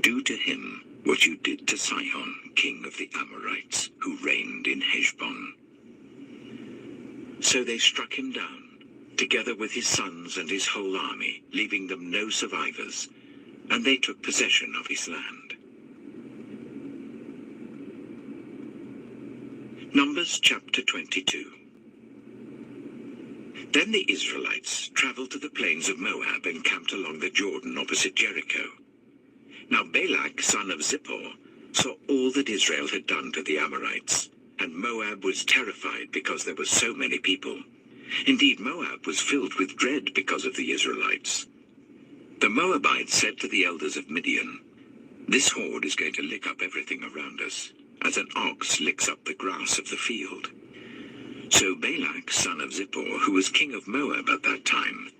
Do to him what you did to Sihon, king of the Amorites, who reigned in Heshbon." So they struck him down, together with his sons and his whole army, leaving them no survivors, and they took possession of his land. Numbers chapter 22. Then the Israelites traveled to the plains of Moab and camped along the Jordan opposite Jericho. Now Balak, son of Zippor, saw all that Israel had done to the Amorites, and Moab was terrified because there were so many people. Indeed, Moab was filled with dread because of the Israelites. The Moabites said to the elders of Midian, "This horde is going to lick up everything around us, as an ox licks up the grass of the field." So Balak, son of Zippor, who was king of Moab at that time,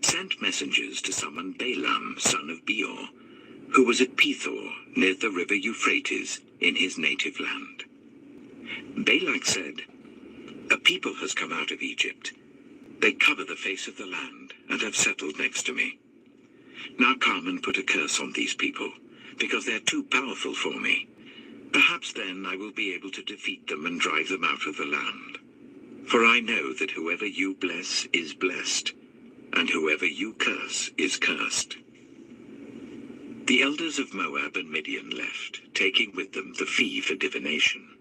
sent messengers to summon Balaam, son of Beor, who was at Pethor, near the river Euphrates, in his native land. Balak said, "A people has come out of Egypt. They cover the face of the land and have settled next to me. Now come and put a curse on these people, because they are too powerful for me. Perhaps then I will be able to defeat them and drive them out of the land. For I know that whoever you bless is blessed, and whoever you curse is cursed." The elders of Moab and Midian left, taking with them the fee for divination.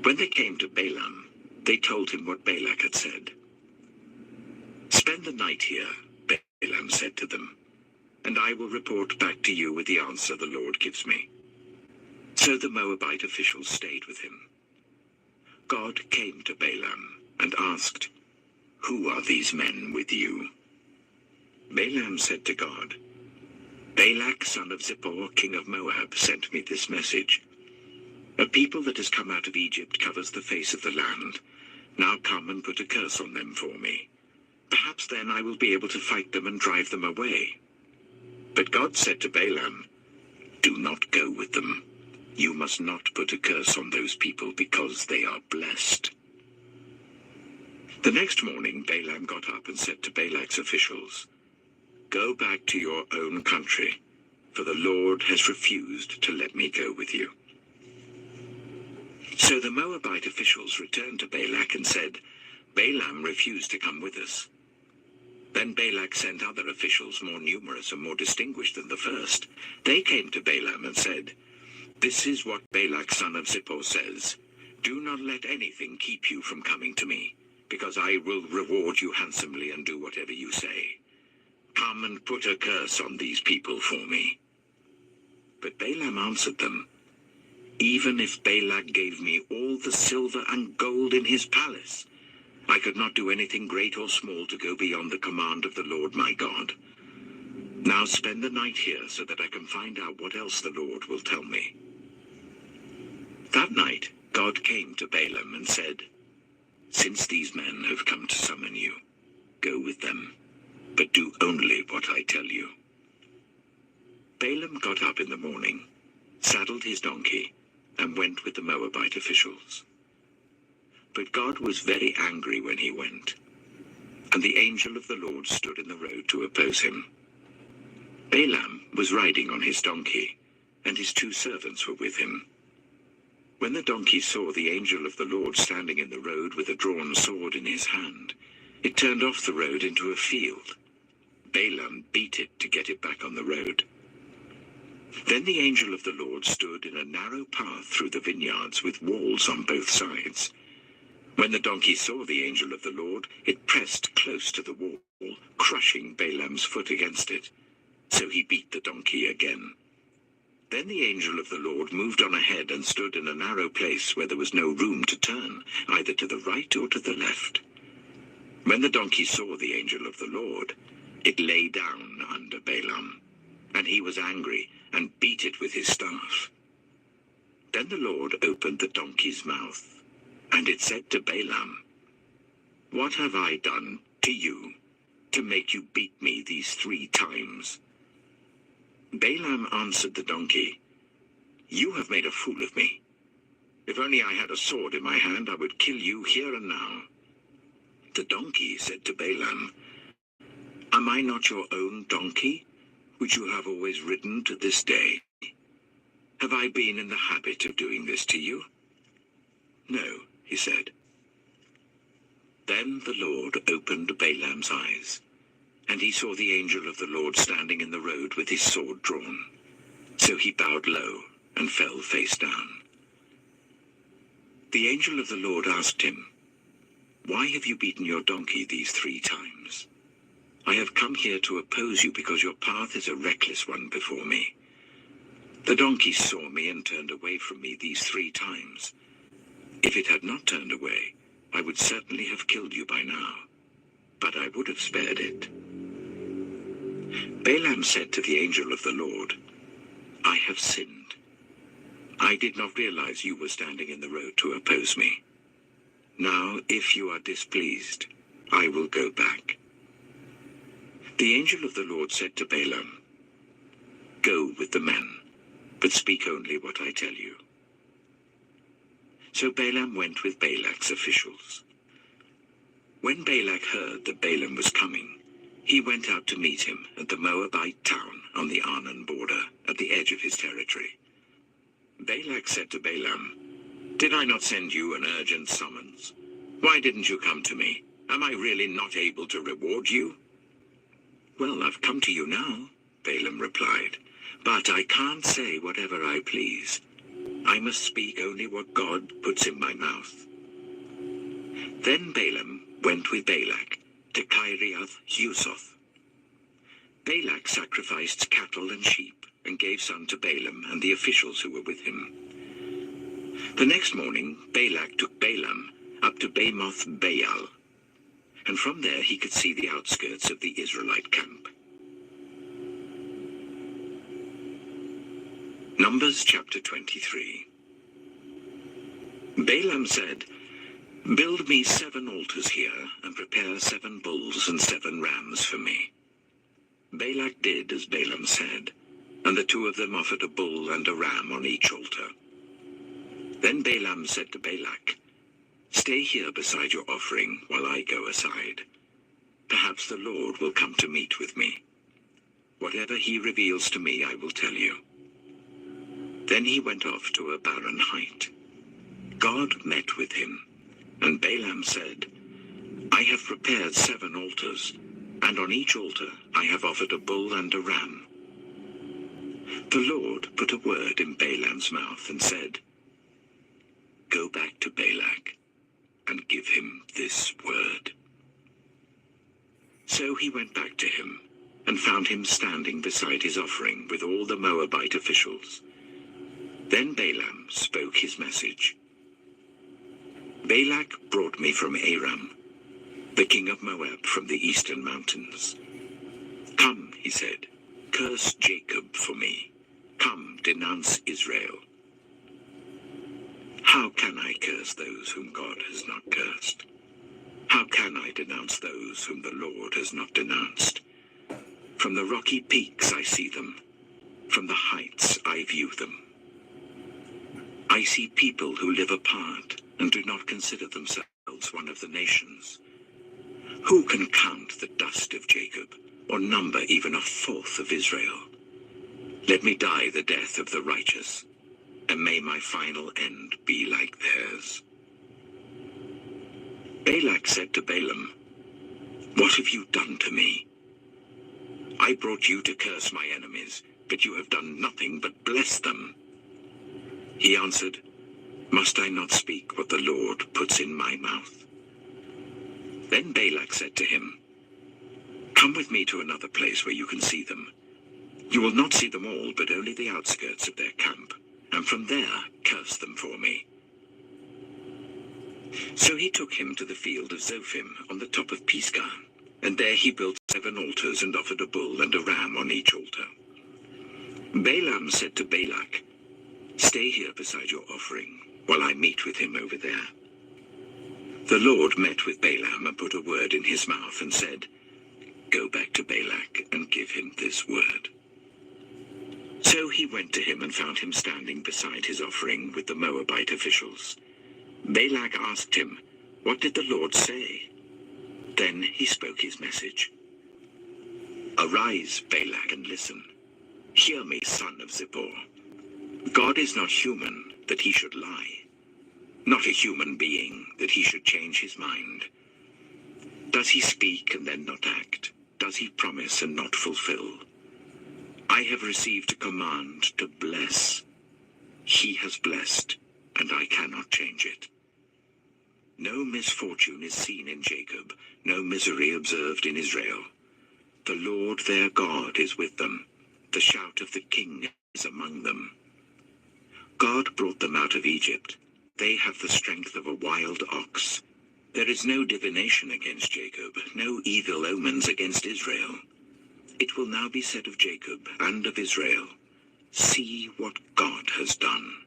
When they came to Balaam, they told him what Balak had said. "Spend the night here," Balaam said to them, "and I will report back to you with the answer the Lord gives me." So the Moabite officials stayed with him. God came to Balaam and asked, "Who are these men with you?" Balaam said to God, "Balak, son of Zippor, king of Moab, sent me this message. A people that has come out of Egypt covers the face of the land. Now come and put a curse on them for me. Perhaps then I will be able to fight them and drive them away." But God said to Balaam, "Do not go with them. You must not put a curse on those people because they are blessed." The next morning Balaam got up and said to Balak's officials, "Go back to your own country, for the Lord has refused to let me go with you." So the Moabite officials returned to Balak and said, "Balaam refused to come with us." Then Balak sent other officials more numerous and more distinguished than the first. They came to Balaam and said, "This is what Balak son of Zippor says. Do not let anything keep you from coming to me, because I will reward you handsomely and do whatever you say. Come and put a curse on these people for me." But Balaam answered them, "Even if Balak gave me all the silver and gold in his palace, I could not do anything great or small to go beyond the command of the Lord my God. Now spend the night here so that I can find out what else the Lord will tell me." That night God came to Balaam and said, "Since these men have come to summon you, go with them, but do only what I tell you." Balaam got up in the morning, saddled his donkey, and went with the Moabite officials. But God was very angry when he went, and the angel of the Lord stood in the road to oppose him. Balaam was riding on his donkey, and his 2 servants were with him. When the donkey saw the angel of the Lord standing in the road with a drawn sword in his hand, it turned off the road into a field. Balaam beat it to get it back on the road. Then the angel of the Lord stood in a narrow path through the vineyards with walls on both sides. When the donkey saw the angel of the Lord, it pressed close to the wall, crushing Balaam's foot against it. So he beat the donkey again. Then the angel of the Lord moved on ahead and stood in a narrow place where there was no room to turn, either to the right or to the left. When the donkey saw the angel of the Lord, it lay down under Balaam, and he was angry and beat it with his staff. Then the Lord opened the donkey's mouth, and it said to Balaam, "What have I done to you to make you beat me these 3 times?" Balaam answered the donkey, "You have made a fool of me. If only I had a sword in my hand, I would kill you here and now." The donkey said to Balaam, "Am I not your own donkey, which you have always ridden to this day? Have I been in the habit of doing this to you?" "No," he said. Then the Lord opened Balaam's eyes, and he saw the angel of the Lord standing in the road with his sword drawn. So he bowed low and fell face down. The angel of the Lord asked him, "Why have you beaten your donkey these 3 times? I have come here to oppose you because your path is a reckless one before me. The donkey saw me and turned away from me these 3 times. If it had not turned away, I would certainly have killed you by now, but I would have spared it." Balaam said to the angel of the Lord, "I have sinned. I did not realize you were standing in the road to oppose me. Now, if you are displeased, I will go back." The angel of the Lord said to Balaam, "Go with the men, but speak only what I tell you." So Balaam went with Balak's officials. When Balak heard that Balaam was coming, he went out to meet him at the Moabite town on the Arnon border, at the edge of his territory. Balak said to Balaam, "Did I not send you an urgent summons? Why didn't you come to me? Am I really not able to reward you?" "Well, I've come to you now," Balaam replied, "but I can't say whatever I please. I must speak only what God puts in my mouth." Then Balaam went with Balak to Kiriath-Huzoth. Balak sacrificed cattle and sheep and gave some to Balaam and the officials who were with him. The next morning Balak took Balaam up to Bamoth Baal, and from there he could see the outskirts of the Israelite camp. Numbers chapter 23. Balaam said, Build me 7 altars here, and prepare 7 bulls and 7 rams for me. Balak did as Balaam said, and the 2 of them offered a bull and a ram on each altar. Then Balaam said to Balak, "Stay here beside your offering while I go aside. Perhaps the Lord will come to meet with me. Whatever he reveals to me I will tell you." Then he went off to a barren height. God met with him, and Balaam said, "I have prepared 7 altars, and on each altar I have offered a bull and a ram." The Lord put a word in Balaam's mouth and said, "Go back to Balak and give him this word." So he went back to him and found him standing beside his offering with all the Moabite officials. Then Balaam spoke his message. "Balak brought me from Aram, the king of Moab from the eastern mountains. Come," he said, "curse Jacob for me. Come, denounce Israel." How can I curse those whom God has not cursed? How can I denounce those whom the Lord has not denounced? From the rocky peaks I see them. From the heights I view them. I see people who live apart and do not consider themselves one of the nations. Who can count the dust of Jacob, or number even 1/4 of Israel? Let me die the death of the righteous, and may my final end be like theirs. Balak said to Balaam, "What have you done to me? I brought you to curse my enemies, but you have done nothing but bless them." He answered, "Must I not speak what the Lord puts in my mouth?" Then Balak said to him, "Come with me to another place where you can see them. You will not see them all, but only the outskirts of their camp, and from there curse them for me." So he took him to the field of Zophim on the top of Pisgah, and there he built 7 altars and offered a bull and a ram on each altar. Balaam said to Balak, "Stay here beside your offering, while I meet with him over there." The Lord met with Balaam and put a word in his mouth and said, "Go back to Balak and give him this word." So he went to him and found him standing beside his offering with the Moabite officials. Balak asked him, "What did the Lord say?" Then he spoke his message. "Arise, Balak, and listen. Hear me, son of Zippor. God is not human, that he should lie, not a human being, that he should change his mind. Does he speak and then not act? Does he promise and not fulfill? I have received a command to bless. He has blessed, and I cannot change it. No misfortune is seen in Jacob, no misery observed in Israel. The Lord their God is with them. The shout of the king is among them. God brought them out of Egypt. They have the strength of a wild ox. There is no divination against Jacob, no evil omens against Israel. It will now be said of Jacob and of Israel, see what God has done.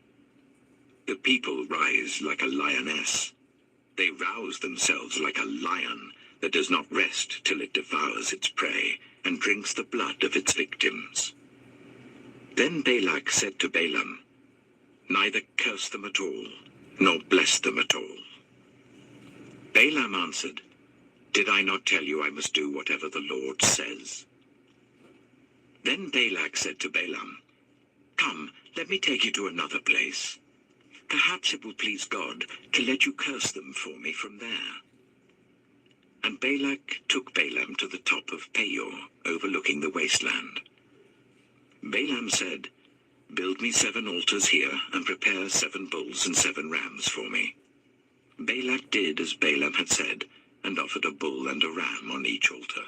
The people rise like a lioness. They rouse themselves like a lion that does not rest till it devours its prey and drinks the blood of its victims. Then Balak said to Balaam, neither curse them at all, nor bless them at all. Balaam answered, did I not tell you I must do whatever the Lord says? Then Balak said to Balaam, come, let me take you to another place. Perhaps it will please God to let you curse them for me from there. And Balak took Balaam to the top of Peor, overlooking the wasteland. Balaam said, build me 7 altars here, and prepare 7 bulls and 7 rams for me. Balak did as Balaam had said, and offered a bull and a ram on each altar.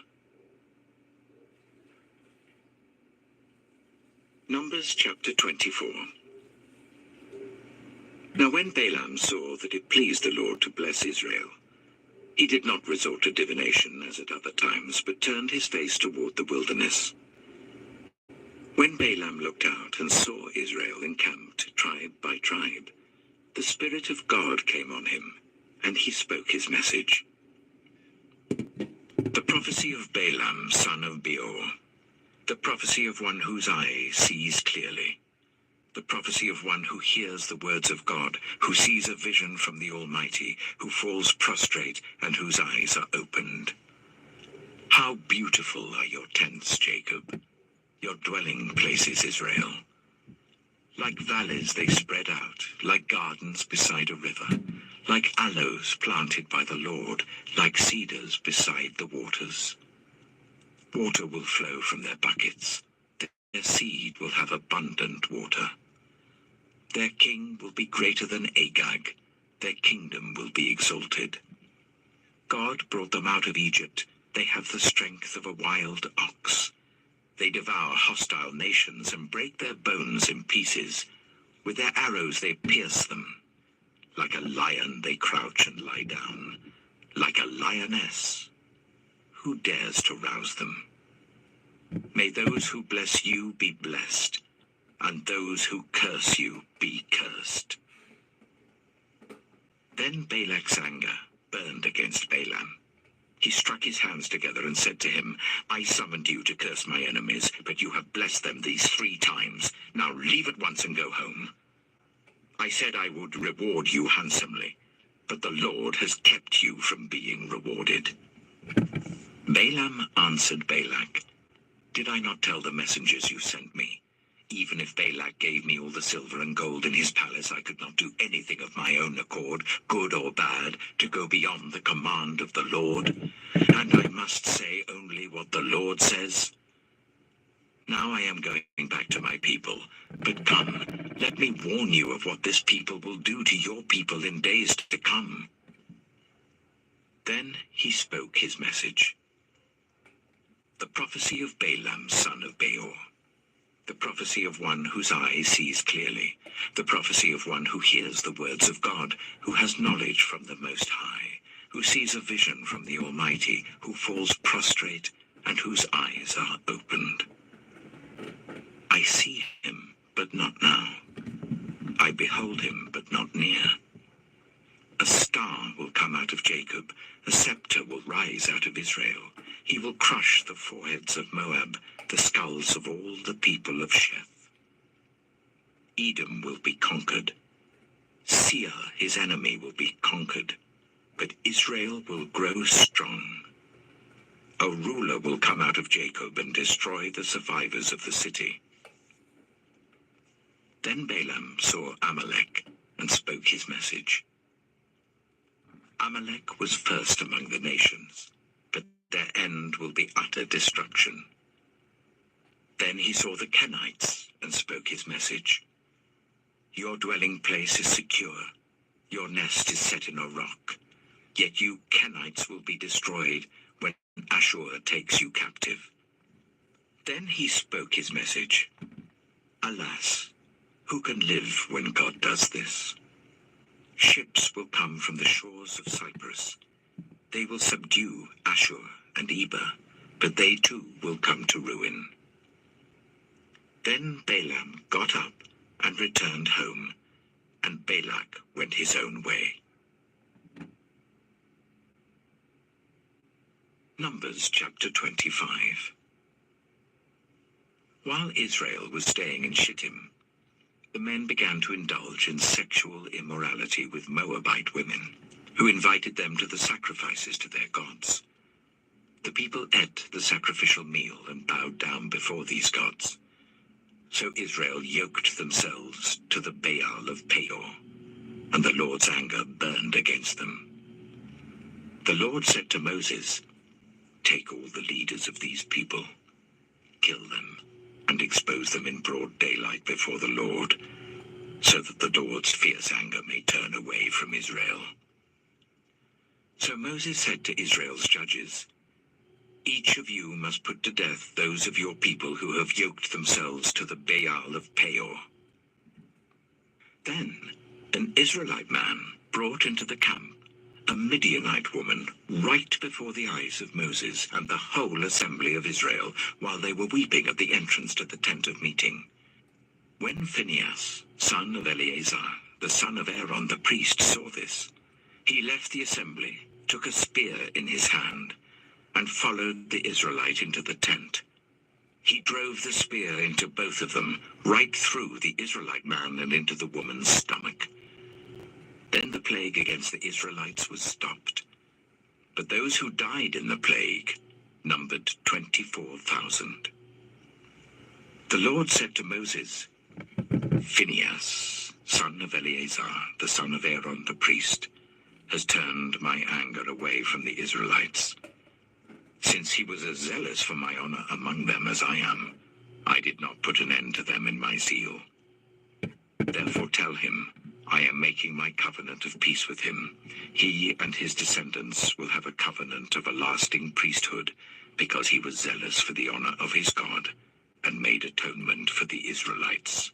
Numbers chapter 24. Now when Balaam saw that it pleased the Lord to bless Israel, he did not resort to divination as at other times, but turned his face toward the wilderness. When Balaam looked out and saw Israel encamped tribe by tribe, the Spirit of God came on him, and he spoke his message. The prophecy of Balaam, son of Beor. The prophecy of one whose eye sees clearly. The prophecy of one who hears the words of God, who sees a vision from the Almighty, who falls prostrate and whose eyes are opened. How beautiful are your tents, Jacob, your dwelling places, Israel. Like valleys they spread out, like gardens beside a river, like aloes planted by the Lord, like cedars beside the waters. Water will flow from their buckets. Their seed will have abundant water. Their king will be greater than Agag. Their kingdom will be exalted. God brought them out of Egypt. They have the strength of a wild ox. They devour hostile nations and break their bones in pieces. With their arrows they pierce them. Like a lion they crouch and lie down. Like a lioness. Who dares to rouse them? May those who bless you be blessed, and those who curse you be cursed. Then Balak's anger burned against Balaam. He struck his hands together and said to him, I summoned you to curse my enemies, but you have blessed them these 3 times. Now leave at once and go home. I said I would reward you handsomely, but the Lord has kept you from being rewarded. Balaam answered Balak, Did I not tell the messengers you sent me? Even if Balak gave me all the silver and gold in his palace, I could not do anything of my own accord, good or bad, to go beyond the command of the Lord. And I must say only what the Lord says. Now I am going back to my people, but come, let me warn you of what this people will do to your people in days to come. Then he spoke his message. The prophecy of Balaam, son of Beor. The prophecy of one whose eye sees clearly. The prophecy of one who hears the words of God, who has knowledge from the Most High, who sees a vision from the Almighty, who falls prostrate, and whose eyes are opened. I see him, but not now. I behold him, but not near. A star will come out of Jacob, a scepter will rise out of Israel. He will crush the foreheads of Moab, the skulls of all the people of Sheth. Edom will be conquered. Seir, his enemy, will be conquered, but Israel will grow strong. A ruler will come out of Jacob and destroy the survivors of the city. Then Balaam saw Amalek and spoke his message. Amalek was first among the nations, but their end will be utter destruction. Then he saw the Kenites and spoke his message. Your dwelling place is secure, your nest is set in a rock, yet you Kenites will be destroyed when Ashur takes you captive. Then he spoke his message. Alas, who can live when God does this? Ships will come from the shores of Cyprus. They will subdue Ashur and Eber, but they too will come to ruin. Then Balaam got up and returned home, and Balak went his own way. Numbers chapter 25. While Israel was staying in Shittim, the men began to indulge in sexual immorality with Moabite women, who invited them to the sacrifices to their gods. The people ate the sacrificial meal and bowed down before these gods. So Israel yoked themselves to the Baal of Peor, and the Lord's anger burned against them. The Lord said to Moses, Take all the leaders of these people, kill them, and expose them in broad daylight before the Lord, so that the Lord's fierce anger may turn away from Israel. So Moses said to Israel's judges, Each of you must put to death those of your people who have yoked themselves to the Baal of Peor. Then an Israelite man brought into the camp a Midianite woman right before the eyes of Moses and the whole assembly of Israel, while they were weeping at the entrance to the tent of meeting. When Phinehas, son of Eleazar, the son of Aaron the priest, saw this, He left the assembly, took a spear in his hand, and followed the Israelite into the tent. He drove the spear into both of them, right through the Israelite man and into the woman's stomach. Then the plague against the Israelites was stopped. But those who died in the plague numbered 24,000. The Lord said to Moses, "Phinehas, son of Eleazar, the son of Aaron the priest, has turned my anger away from the Israelites. Since he was as zealous for my honor among them as I am, I did not put an end to them in my zeal. Therefore tell him, I am making my covenant of peace with him. He and his descendants will have a covenant of a lasting priesthood, because he was zealous for the honor of his God, and made atonement for the Israelites."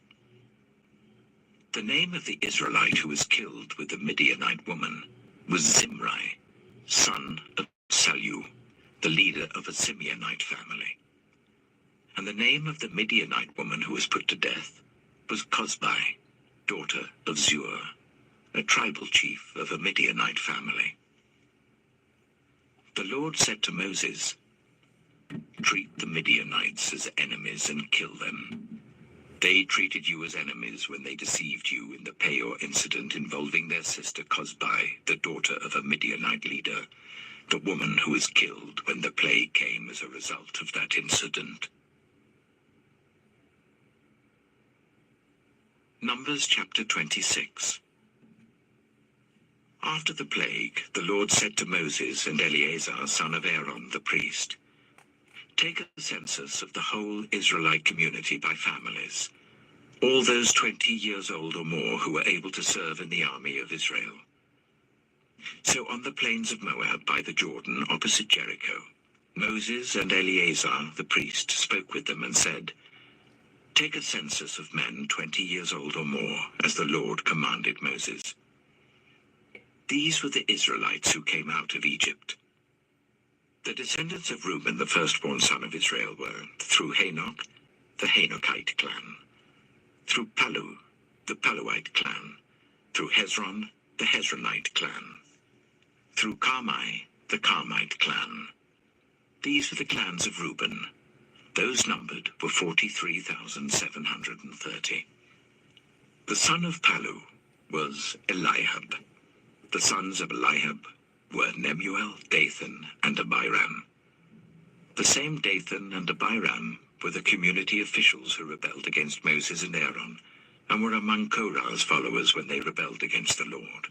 The name of the Israelite who was killed with the Midianite woman was Zimri, son of Salu, the leader of a Simeonite family. And the name of the Midianite woman who was put to death was Cosbi, daughter of Zur, a tribal chief of a Midianite family. The Lord said to Moses, "Treat the Midianites as enemies and kill them. They treated you as enemies when they deceived you in the Peor incident involving their sister Cosbi, the daughter of a Midianite leader, the woman who was killed when the plague came as a result of that incident." Numbers chapter 26. After the plague, the Lord said to Moses and Eleazar, son of Aaron the priest, "Take a census of the whole Israelite community by families, all those 20 years old or more who were able to serve in the army of Israel." So on the plains of Moab by the Jordan opposite Jericho, Moses and Eleazar the priest spoke with them and said, "Take a census of men 20 years old or more, as the Lord commanded Moses." These were the Israelites who came out of Egypt. The descendants of Reuben, the firstborn son of Israel, were, through Hanok, the Hanokite clan; through Palu, the Paluite clan; through Hezron, the Hezronite clan; through Carmi, the Carmite clan. These were the clans of Reuben. Those numbered were 43,730. The son of Palu was Eliab. The sons of Eliab were Nemuel, Dathan, and Abiram. The same Dathan and Abiram were the community officials who rebelled against Moses and Aaron, and were among Korah's followers when they rebelled against the Lord.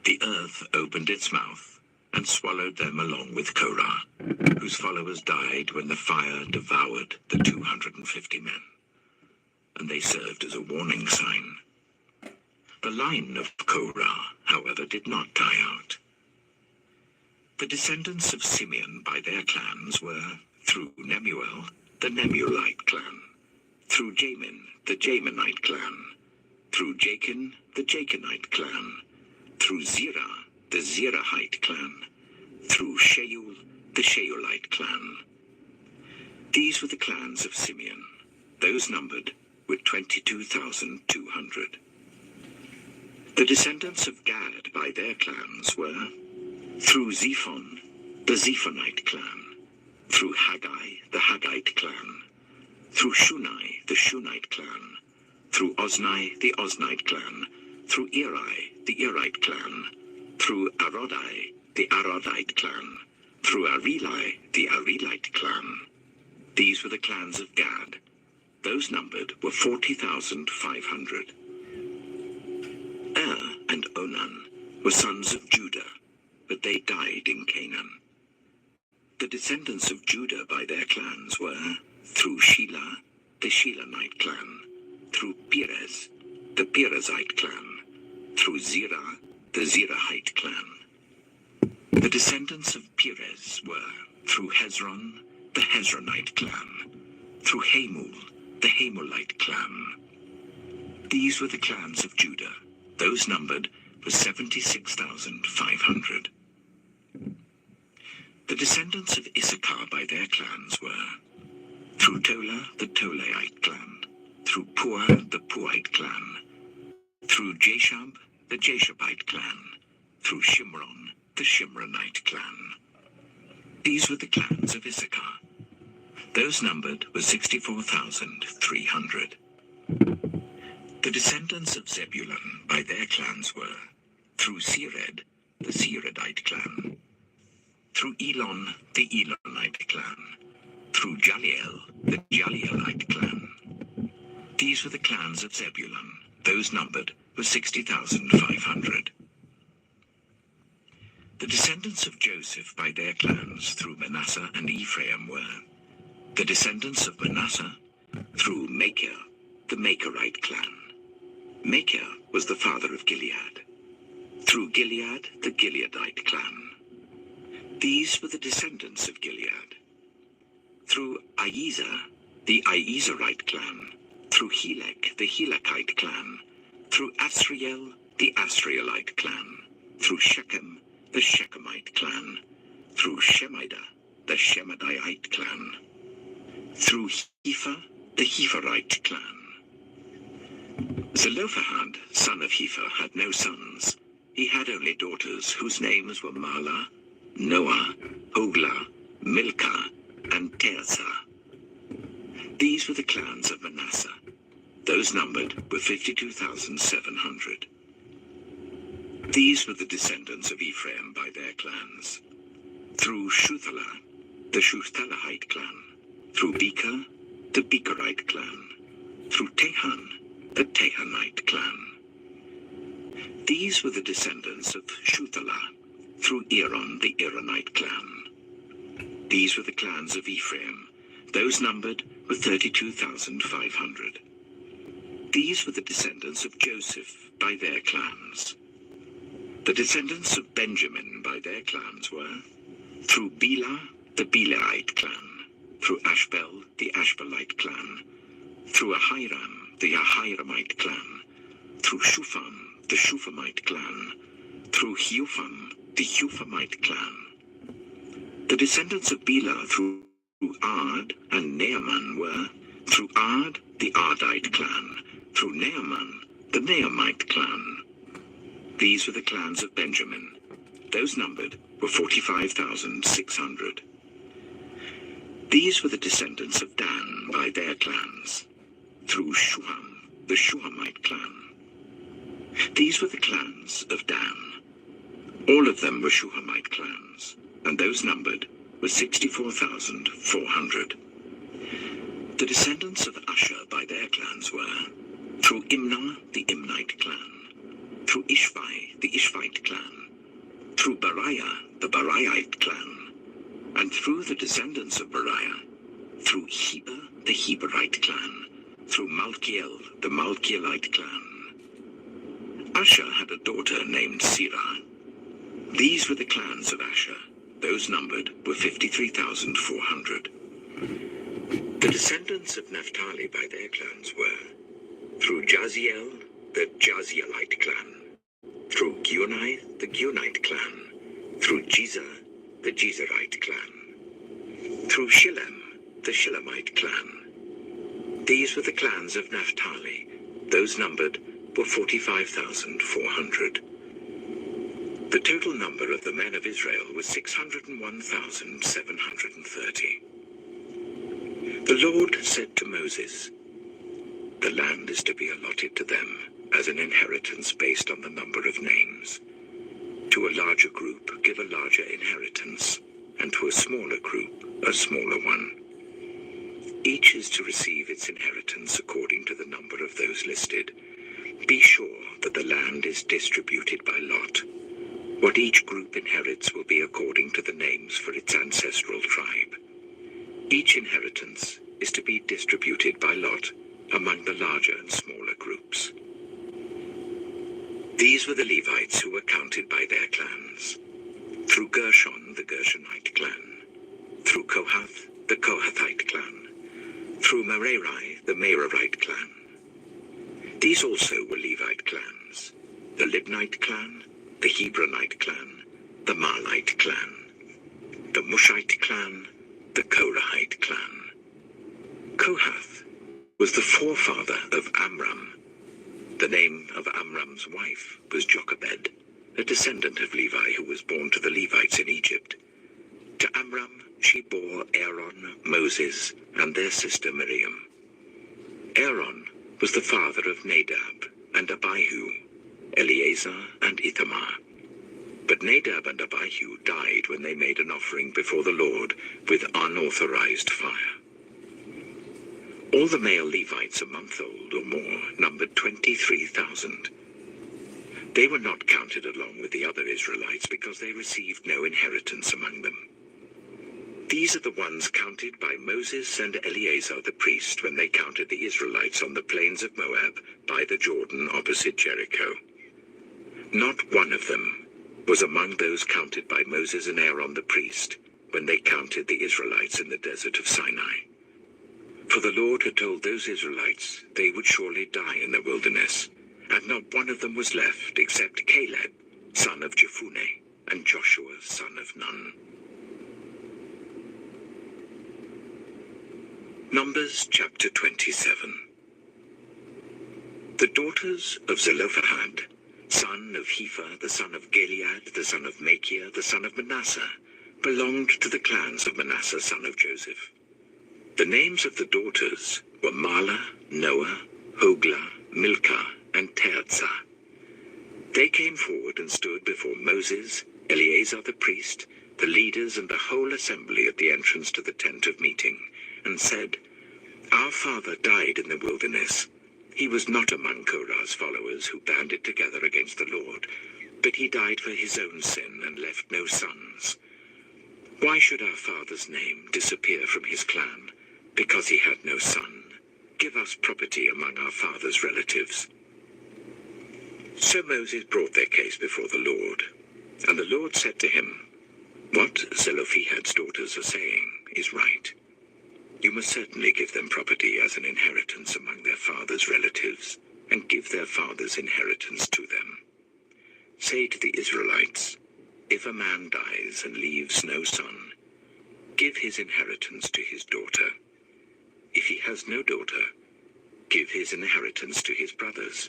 The earth opened its mouth and swallowed them along with Korah, whose followers died when the fire devoured the 250 men, and they served as a warning sign. The line of Korah, however, did not die out. The descendants of Simeon by their clans were, through Nemuel, the Nemuelite clan; through Jamin, the Jaminite clan; through Jachin, the Jachinite clan; through Zerah, the Zerahite clan; through Sheul, the Sheulite clan. These were the clans of Simeon. Those numbered were 22,200. The descendants of Gad by their clans were, through Zephon, the Zephonite clan; through Haggai, the Haggite clan; through Shunai, the Shunite clan; through Ozni, the Oznite clan; through Eri, the Erite clan; through Arodai, the Arodite clan; through Areli, the Arelite clan. These were the clans of Gad. Those numbered were 40,500. And Onan were sons of Judah, but they died in Canaan. The descendants of Judah by their clans were, through Shelah, the Shelanite clan; through Perez, the Perezite clan; through Zerah, the Zerahite clan. The descendants of Perez were, through Hezron, the Hezronite clan; through Hamul, the Hamulite clan. These were the clans of Judah. Those numbered were 76,500. The descendants of Issachar by their clans were, through Tola, the Tolaite clan; through Puah, the Puahite clan; through Jashub, the Jashabite clan; through Shimron, the Shimronite clan. These were the clans of Issachar. Those numbered were 64,300. The descendants of Zebulun by their clans were, through Sered, the Seredite clan, through Elon, the Elonite clan, through Jaliel, the Jalielite clan. These were the clans of Zebulun. Those numbered were 60,500. The descendants of Joseph by their clans through Manasseh and Ephraim were, the descendants of Manasseh through Machir, the Machirite clan. Machir was the father of Gilead. Through Gilead, the Gileadite clan. These were the descendants of Gilead. Through Iezer, the Iezerite clan. Through Helek, the Helekite clan. Through Asriel, the Asrielite clan. Through Shechem, the Shechemite clan. Through Shemida, the Shemidite clan. Through Hepher, the Hepherite clan. Zelophehad, son of Hepher, had no sons. He had only daughters whose names were Mahlah, Noah, Hoglah, Milcah, and Tirzah. These were the clans of Manasseh. Those numbered were 52,700. These were the descendants of Ephraim by their clans. Through Shuthelah, the Shuthelahite clan. Through Becher, the Becherite clan. Through Tehan, the Tehanite clan. These were the descendants of Shuthelah. Through Eron, the Eronite clan. These were the clans of Ephraim. Those numbered were 32,500. These were the descendants of Joseph by their clans. The descendants of Benjamin by their clans were, through Bela, the Belaite clan, through Ashbel, the Ashbelite clan, through Ahiram, the Ahiramite clan, through Shufam, the Shufamite clan, through Hufam, the Hufamite clan. The descendants of Bela through Ard and Naaman were, through Ard, the Ardite clan, through Naaman, the Naamite clan. These were the clans of Benjamin. Those numbered were 45,600. These were the descendants of Dan by their clans. Through Shuham, the Shuhamite clan. These were the clans of Dan. All of them were Shuhamite clans, and those numbered were 64,400. The descendants of Asher by their clans were, through Imnah, the Imnite clan, through Ishvi, the Ishvite clan, through Bariah, the Bariahite clan, and through the descendants of Bariah, through Heber, the Heberite clan, through Malkiel, the Malkielite clan. Asher had a daughter named Serah. These were the clans of Asher. Those numbered were 53,400. The descendants of Naphtali by their clans were, through Jaziel, the Jazielite clan, through Gioni, the Gionite clan, through Jezer, the Jezerite clan, through Shillem, the Shillemite clan. These were the clans of Naphtali. Those numbered were 45,400. The total number of the men of Israel was 601,730. The Lord said to Moses, "The land is to be allotted to them as an inheritance based on the number of names. To a larger group, give a larger inheritance, and to a smaller group, a smaller one. Each is to receive its inheritance according to the number of those listed. Be sure that the land is distributed by lot. What each group inherits will be according to the names for its ancestral tribe. Each inheritance is to be distributed by lot among the larger and smaller groups." These were the Levites who were counted by their clans. Through Gershon, the Gershonite clan. Through Kohath, the Kohathite clan. Through Merari, the Merarite clan. These also were Levite clans. The Libnite clan, the Hebronite clan, the Malite clan, the Mushite clan, the Korahite clan. Kohath was the forefather of Amram. The name of Amram's wife was Jochebed. a descendant of Levi who was born to the Levites in Egypt. To Amram she bore Aaron, Moses, and their sister Miriam. Aaron was the father of Nadab and Abihu, Eleazar and Ithamar. But Nadab and Abihu died when they made an offering before the Lord with unauthorized fire. All the male Levites a month old or more numbered 23,000. They were not counted along with the other Israelites because they received no inheritance among them. These are the ones counted by Moses and Eleazar the priest when they counted the Israelites on the plains of Moab by the Jordan opposite Jericho. Not one of them was among those counted by Moses and Aaron the priest when they counted the Israelites in the desert of Sinai. For the Lord had told those Israelites they would surely die in the wilderness, and not one of them was left except Caleb, son of Jephunneh, and Joshua, son of Nun. Numbers chapter 27. The daughters of Zelophehad, son of Hepher, the son of Gilead, the son of Machir, the son of Manasseh, belonged to the clans of Manasseh, son of Joseph. The names of the daughters were Mahlah, Noah, Hoglah, Milcah, and Tirzah. They came forward and stood before Moses, Eleazar the priest, the leaders, and the whole assembly at the entrance to the tent of meeting, and said, "Our father died in the wilderness. He was not among Korah's followers who banded together against the Lord, but he died for his own sin and left no sons. Why should our father's name disappear from his clan, because he had no son? Give us property among our father's relatives." So Moses brought their case before the Lord, and the Lord said to him, "What Zelophehad's daughters are saying is right. You must certainly give them property as an inheritance among their father's relatives, and give their father's inheritance to them. Say to the Israelites, if a man dies and leaves no son, give his inheritance to his daughter. If he has no daughter, give his inheritance to his brothers.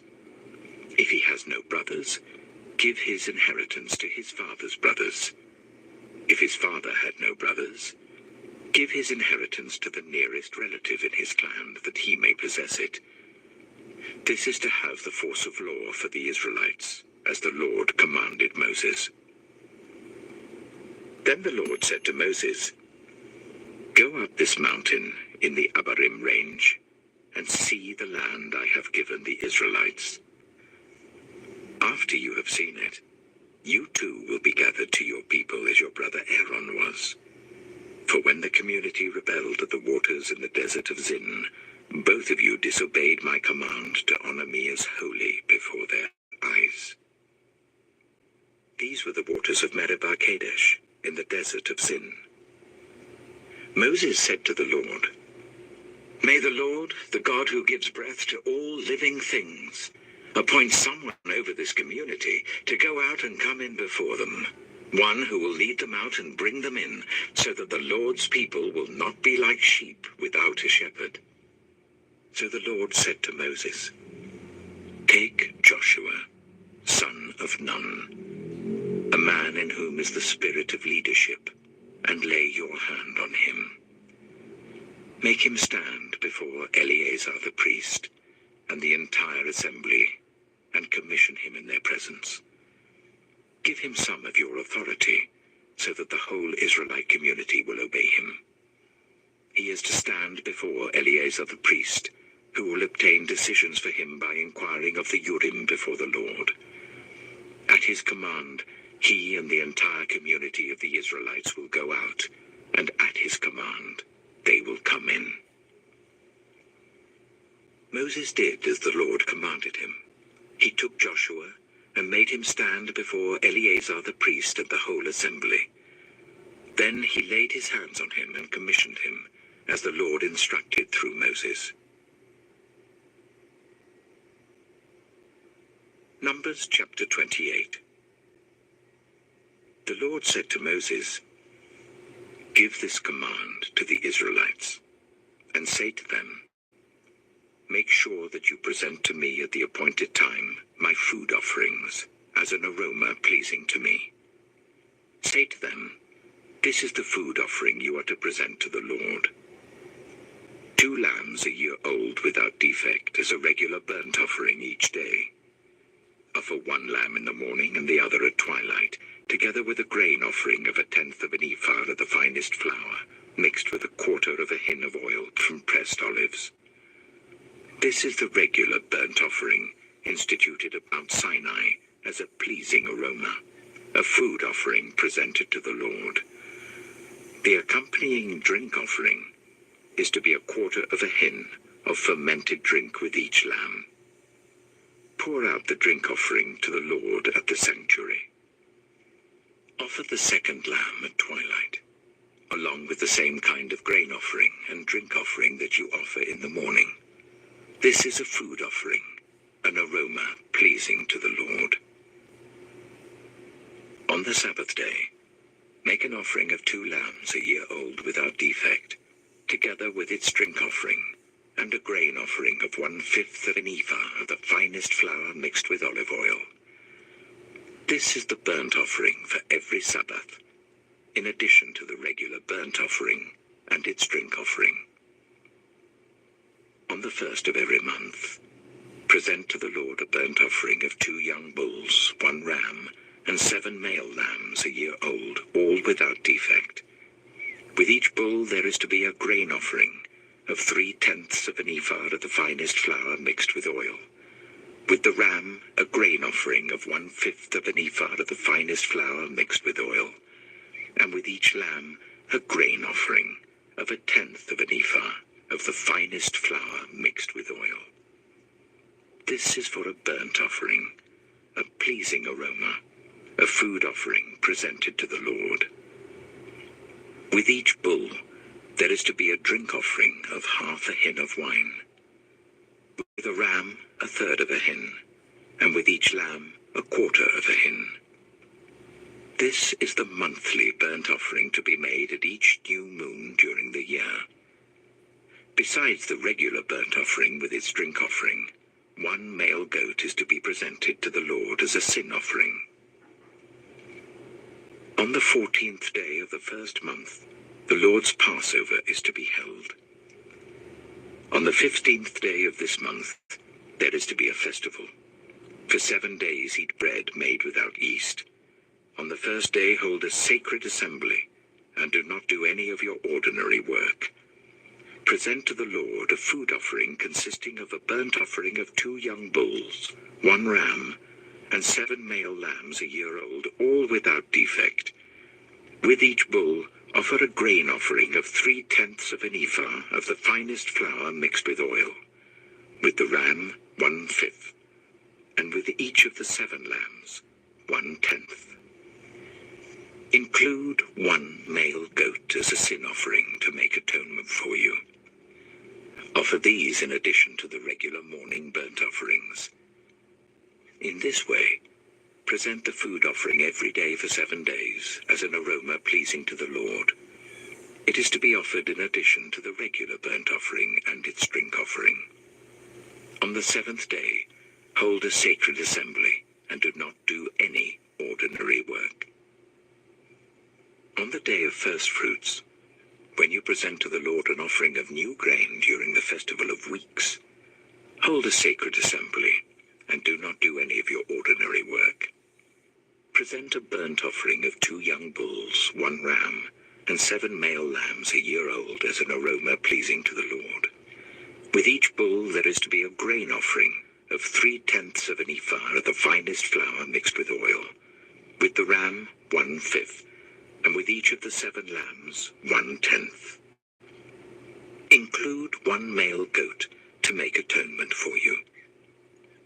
If he has no brothers, give his inheritance to his father's brothers. If his father had no brothers, give his inheritance to the nearest relative in his clan, that he may possess it. This is to have the force of law for the Israelites, as the Lord commanded Moses." Then the Lord said to Moses, "Go up this mountain in the Abarim range, and see the land I have given the Israelites. After you have seen it, you too will be gathered to your people as your brother Aaron was. For when the community rebelled at the waters in the desert of Zin, both of you disobeyed my command to honor me as holy before their eyes." These were the waters of Meribah Kadesh in the desert of Zin. Moses said to the Lord, "May the Lord, the God who gives breath to all living things, appoint someone over this community to go out and come in before them, one who will lead them out and bring them in, so that the Lord's people will not be like sheep without a shepherd." So the Lord said to Moses, "Take Joshua, son of Nun, a man in whom is the spirit of leadership, and lay your hand on him. Make him stand before Eleazar the priest and the entire assembly, and commission him in their presence. Give him some of your authority, so that the whole Israelite community will obey him. He is to stand before Eleazar the priest, who will obtain decisions for him by inquiring of the Urim before the Lord. At his command, he and the entire community of the Israelites will go out, and at his command, they will come in." Moses did as the Lord commanded him. He took Joshua and made him stand before Eleazar the priest and the whole assembly. Then he laid his hands on him and commissioned him, as the Lord instructed through Moses. Numbers chapter 28. The Lord said to Moses, "Give this command to the Israelites, and say to them, make sure that you present to me at the appointed time my food offerings, as an aroma pleasing to me. Say to them, this is the food offering you are to present to the Lord. 2 lambs a year old without defect as a regular burnt offering each day. Offer 1 lamb in the morning and the other at twilight, together with a grain offering of 1/10 of an ephah of the finest flour, mixed with 1/4 of a hin of oil from pressed olives. This is the regular burnt offering instituted at Mount Sinai as a pleasing aroma, a food offering presented to the Lord. The accompanying drink offering is to be 1/4 of a hin of fermented drink with each lamb. Pour out the drink offering to the Lord at the sanctuary. Offer the 2nd lamb at twilight, along with the same kind of grain offering and drink offering that you offer in the morning. This is a food offering, an aroma pleasing to the Lord. On the Sabbath day, make an offering of 2 lambs a year old without defect, together with its drink offering, and a grain offering of 1/5 of an ephah of the finest flour mixed with olive oil. This is the burnt offering for every Sabbath, in addition to the regular burnt offering and its drink offering. On the 1st of every month, present to the Lord a burnt offering of 2 young bulls, 1 ram, and 7 male lambs a year old, all without defect. With each bull there is to be a grain offering of 3/10 of an ephah of the finest flour mixed with oil. With the ram, a grain offering of 1/5 of an ephah of the finest flour mixed with oil. And with each lamb, a grain offering of 1/10 of an ephah of the finest flour mixed with oil. This is for a burnt offering, a pleasing aroma, a food offering presented to the Lord. With each bull, there is to be a drink offering of 1/2 a hin of wine. With a ram, 1/3 of a hin, and with each lamb, 1/4 of a hin. This is the monthly burnt offering to be made at each new moon during the year. Besides the regular burnt offering with its drink offering, 1 male goat is to be presented to the Lord as a sin offering. On the 14th day of the 1st month, the Lord's Passover is to be held. On the 15th day of this month, there is to be a festival. For 7 days eat bread made without yeast. On the 1st day hold a sacred assembly, and do not do any of your ordinary work. Present to the Lord a food offering consisting of a burnt offering of 2 young bulls, 1 ram, and 7 male lambs a year old, all without defect. With each bull, offer a grain offering of 3/10 of an ephah of the finest flour mixed with oil. With the ram, 1/5, and with each of the 7 lambs, 1/10. Include 1 male goat as a sin offering to make atonement for you. Offer these in addition to the regular morning burnt offerings. In this way, present the food offering every day for 7 days as an aroma pleasing to the Lord. It is to be offered in addition to the regular burnt offering and its drink offering. On the 7th day, hold a sacred assembly and do not do any ordinary work. On the day of first fruits, when you present to the Lord an offering of new grain during the festival of weeks, hold a sacred assembly and do not do any of your ordinary work. Present a burnt offering of 2 young bulls, 1 ram, and 7 male lambs a year old as an aroma pleasing to the Lord. With each bull there is to be a grain offering of 3/10 of an ephah of the finest flour mixed with oil. With the ram, 1/5, and with each of the 7 lambs, 1/10. Include 1 male goat to make atonement for you.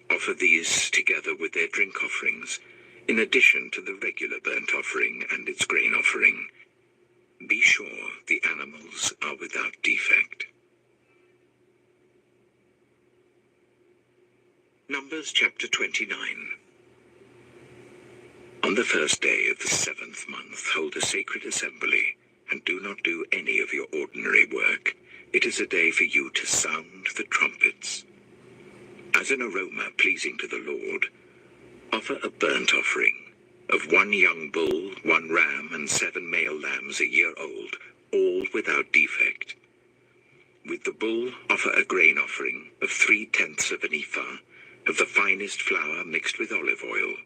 Offer these together with their drink offerings, in addition to the regular burnt offering and its grain offering. Be sure the animals are without defect. Numbers chapter 29. On the 1st day of the 7th month, hold a sacred assembly, and do not do any of your ordinary work. It is a day for you to sound the trumpets. As an aroma pleasing to the Lord, offer a burnt offering of 1 young bull, 1 ram, and 7 male lambs a year old, all without defect. With the bull, offer a grain offering of 3/10 of an ephah of the finest flour mixed with olive oil.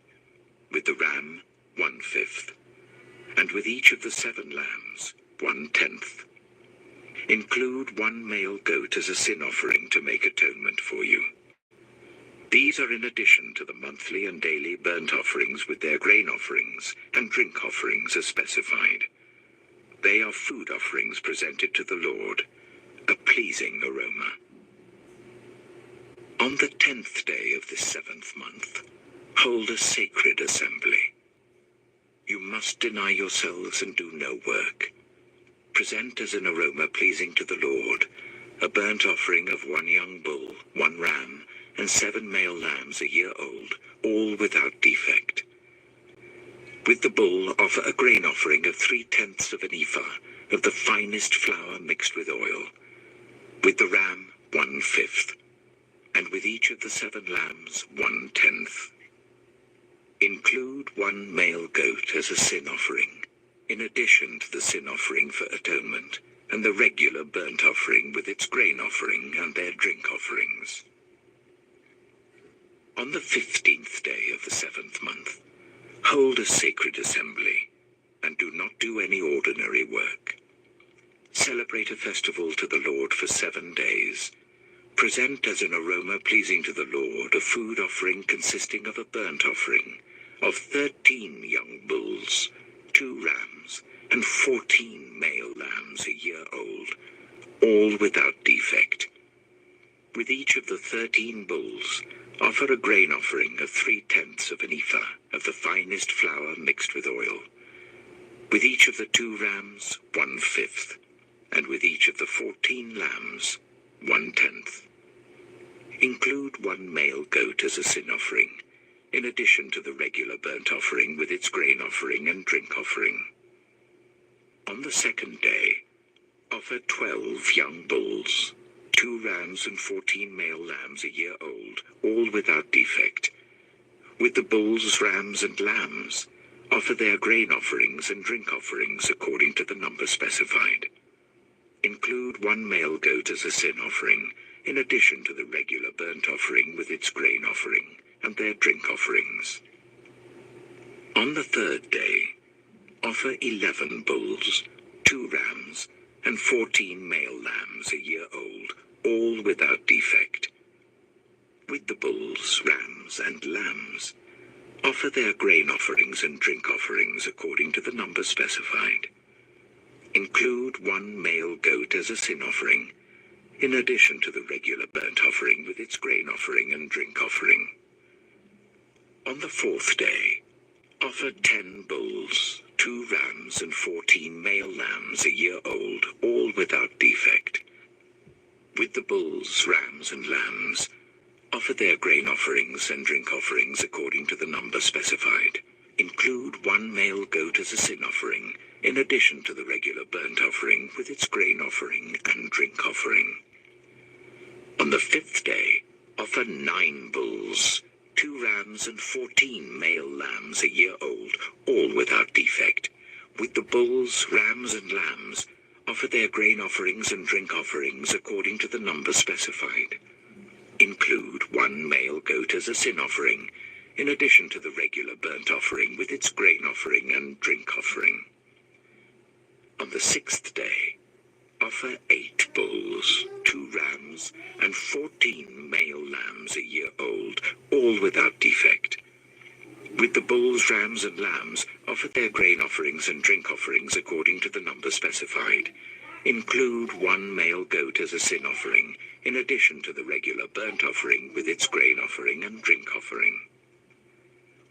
With the ram, 1/5. And with each of the 7 lambs, 1/10. Include 1 male goat as a sin offering to make atonement for you. These are in addition to the monthly and daily burnt offerings with their grain offerings and drink offerings as specified. They are food offerings presented to the Lord, a pleasing aroma. On the 10th day of the 7th month, hold a sacred assembly. You must deny yourselves and do no work. Present as an aroma pleasing to the Lord a burnt offering of 1 young bull, 1 ram, and 7 male lambs a year old, all without defect. With the bull, offer a grain offering of 3/10 of an ephah of the finest flour mixed with oil. With the ram, 1/5. And with each of the 7 lambs, 1/10. Include 1 male goat as a sin offering, in addition to the sin offering for atonement, and the regular burnt offering with its grain offering and their drink offerings. On the 15th day of the 7th month, hold a sacred assembly, and do not do any ordinary work. Celebrate a festival to the Lord for 7 days. Present as an aroma pleasing to the Lord a food offering consisting of a burnt offering of 13 young bulls, 2 rams, and 14 male lambs a year old, all without defect. With each of the 13 bulls, offer a grain offering of 3/10 of an ephah of the finest flour mixed with oil. With each of the 2 rams, 1/5, and with each of the 14 lambs, 1/10. Include 1 male goat as a sin offering, in addition to the regular burnt offering with its grain offering and drink offering. On the 2nd day, offer 12 young bulls, 2 rams and 14 male lambs a year old, all without defect. With the bulls, rams, and lambs, offer their grain offerings and drink offerings according to the number specified. Include 1 male goat as a sin offering, in addition to the regular burnt offering with its grain offering and their drink offerings. On the 3rd day, offer 11 bulls, 2 rams, and 14 male lambs a year old, all without defect. With the bulls, rams, and lambs, offer their grain offerings and drink offerings according to the number specified. Include 1 male goat as a sin offering, in addition to the regular burnt offering with its grain offering and drink offering. On the 4th day, offer 10 bulls, 2 rams, and 14 male lambs a year old, all without defect. With the bulls, rams, and lambs, offer their grain offerings and drink offerings according to the number specified. Include 1 male goat as a sin offering, in addition to the regular burnt offering with its grain offering and drink offering. On the 5th day, offer 9 bulls, 2 rams, and 14 male lambs a year old, all without defect. With the bulls, rams, and lambs, offer their grain offerings and drink offerings according to the number specified. Include 1 male goat as a sin offering, in addition to the regular burnt offering with its grain offering and drink offering. On the 6th day, offer 8 bulls, 2 rams, and 14 male lambs a year old, all without defect. With the bulls, rams, and lambs, offer their grain offerings and drink offerings according to the number specified. Include 1 male goat as a sin offering, in addition to the regular burnt offering with its grain offering and drink offering.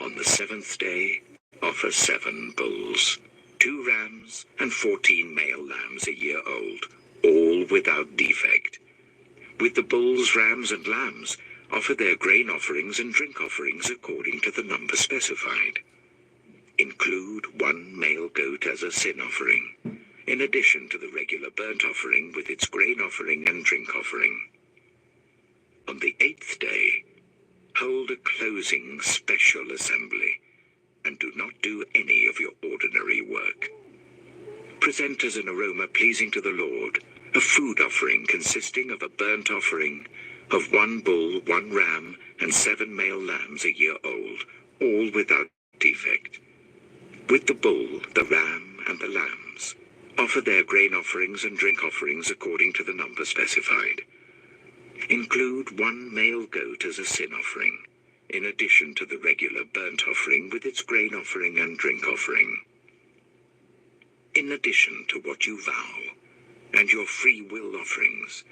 On the 7th day, offer 7 bulls, 2 rams, and 14 male lambs a year old, all without defect. With the bulls, rams, and lambs, offer their grain offerings and drink offerings according to the number specified. Include 1 male goat as a sin offering, in addition to the regular burnt offering with its grain offering and drink offering. On the 8th day, Hold a closing special assembly, and do not do any of your ordinary work. Present as an aroma pleasing to the Lord a food offering consisting of a burnt offering of 1 bull, 1 ram, and 7 male lambs a year old, all without defect. With the bull, the ram, and the lambs, offer their grain offerings and drink offerings according to the number specified. Include 1 male goat as a sin offering, in addition to the regular burnt offering with its grain offering and drink offering. In addition to what you vow, and your free will offerings,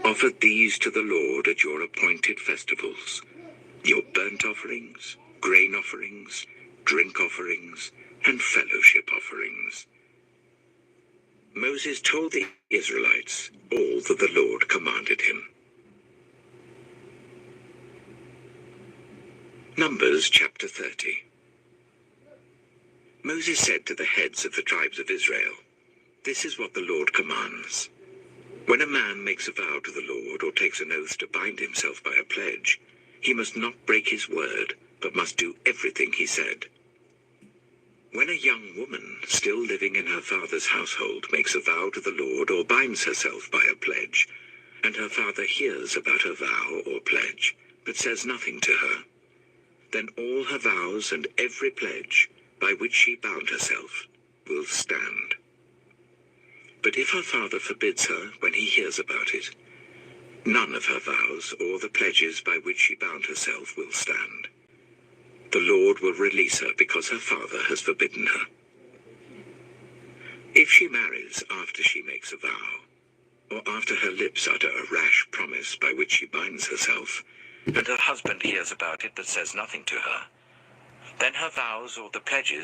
offer these to the Lord at your appointed festivals: your burnt offerings, grain offerings, drink offerings, and fellowship offerings. Moses told the Israelites all that the Lord commanded him. Numbers chapter 30. Moses said to the heads of the tribes of Israel, "This is what the Lord commands. When a man makes a vow to the Lord or takes an oath to bind himself by a pledge, he must not break his word, but must do everything he said. When a young woman still living in her father's household makes a vow to the Lord or binds herself by a pledge, and her father hears about her vow or pledge, but says nothing to her, then all her vows and every pledge by which she bound herself will stand. But if her father forbids her when he hears about it, none of her vows or the pledges by which she bound herself will stand. The Lord will release her because her father has forbidden her. If she marries after she makes a vow, or after her lips utter a rash promise by which she binds herself, and her husband hears about it but says nothing to her, then her vows or the pledges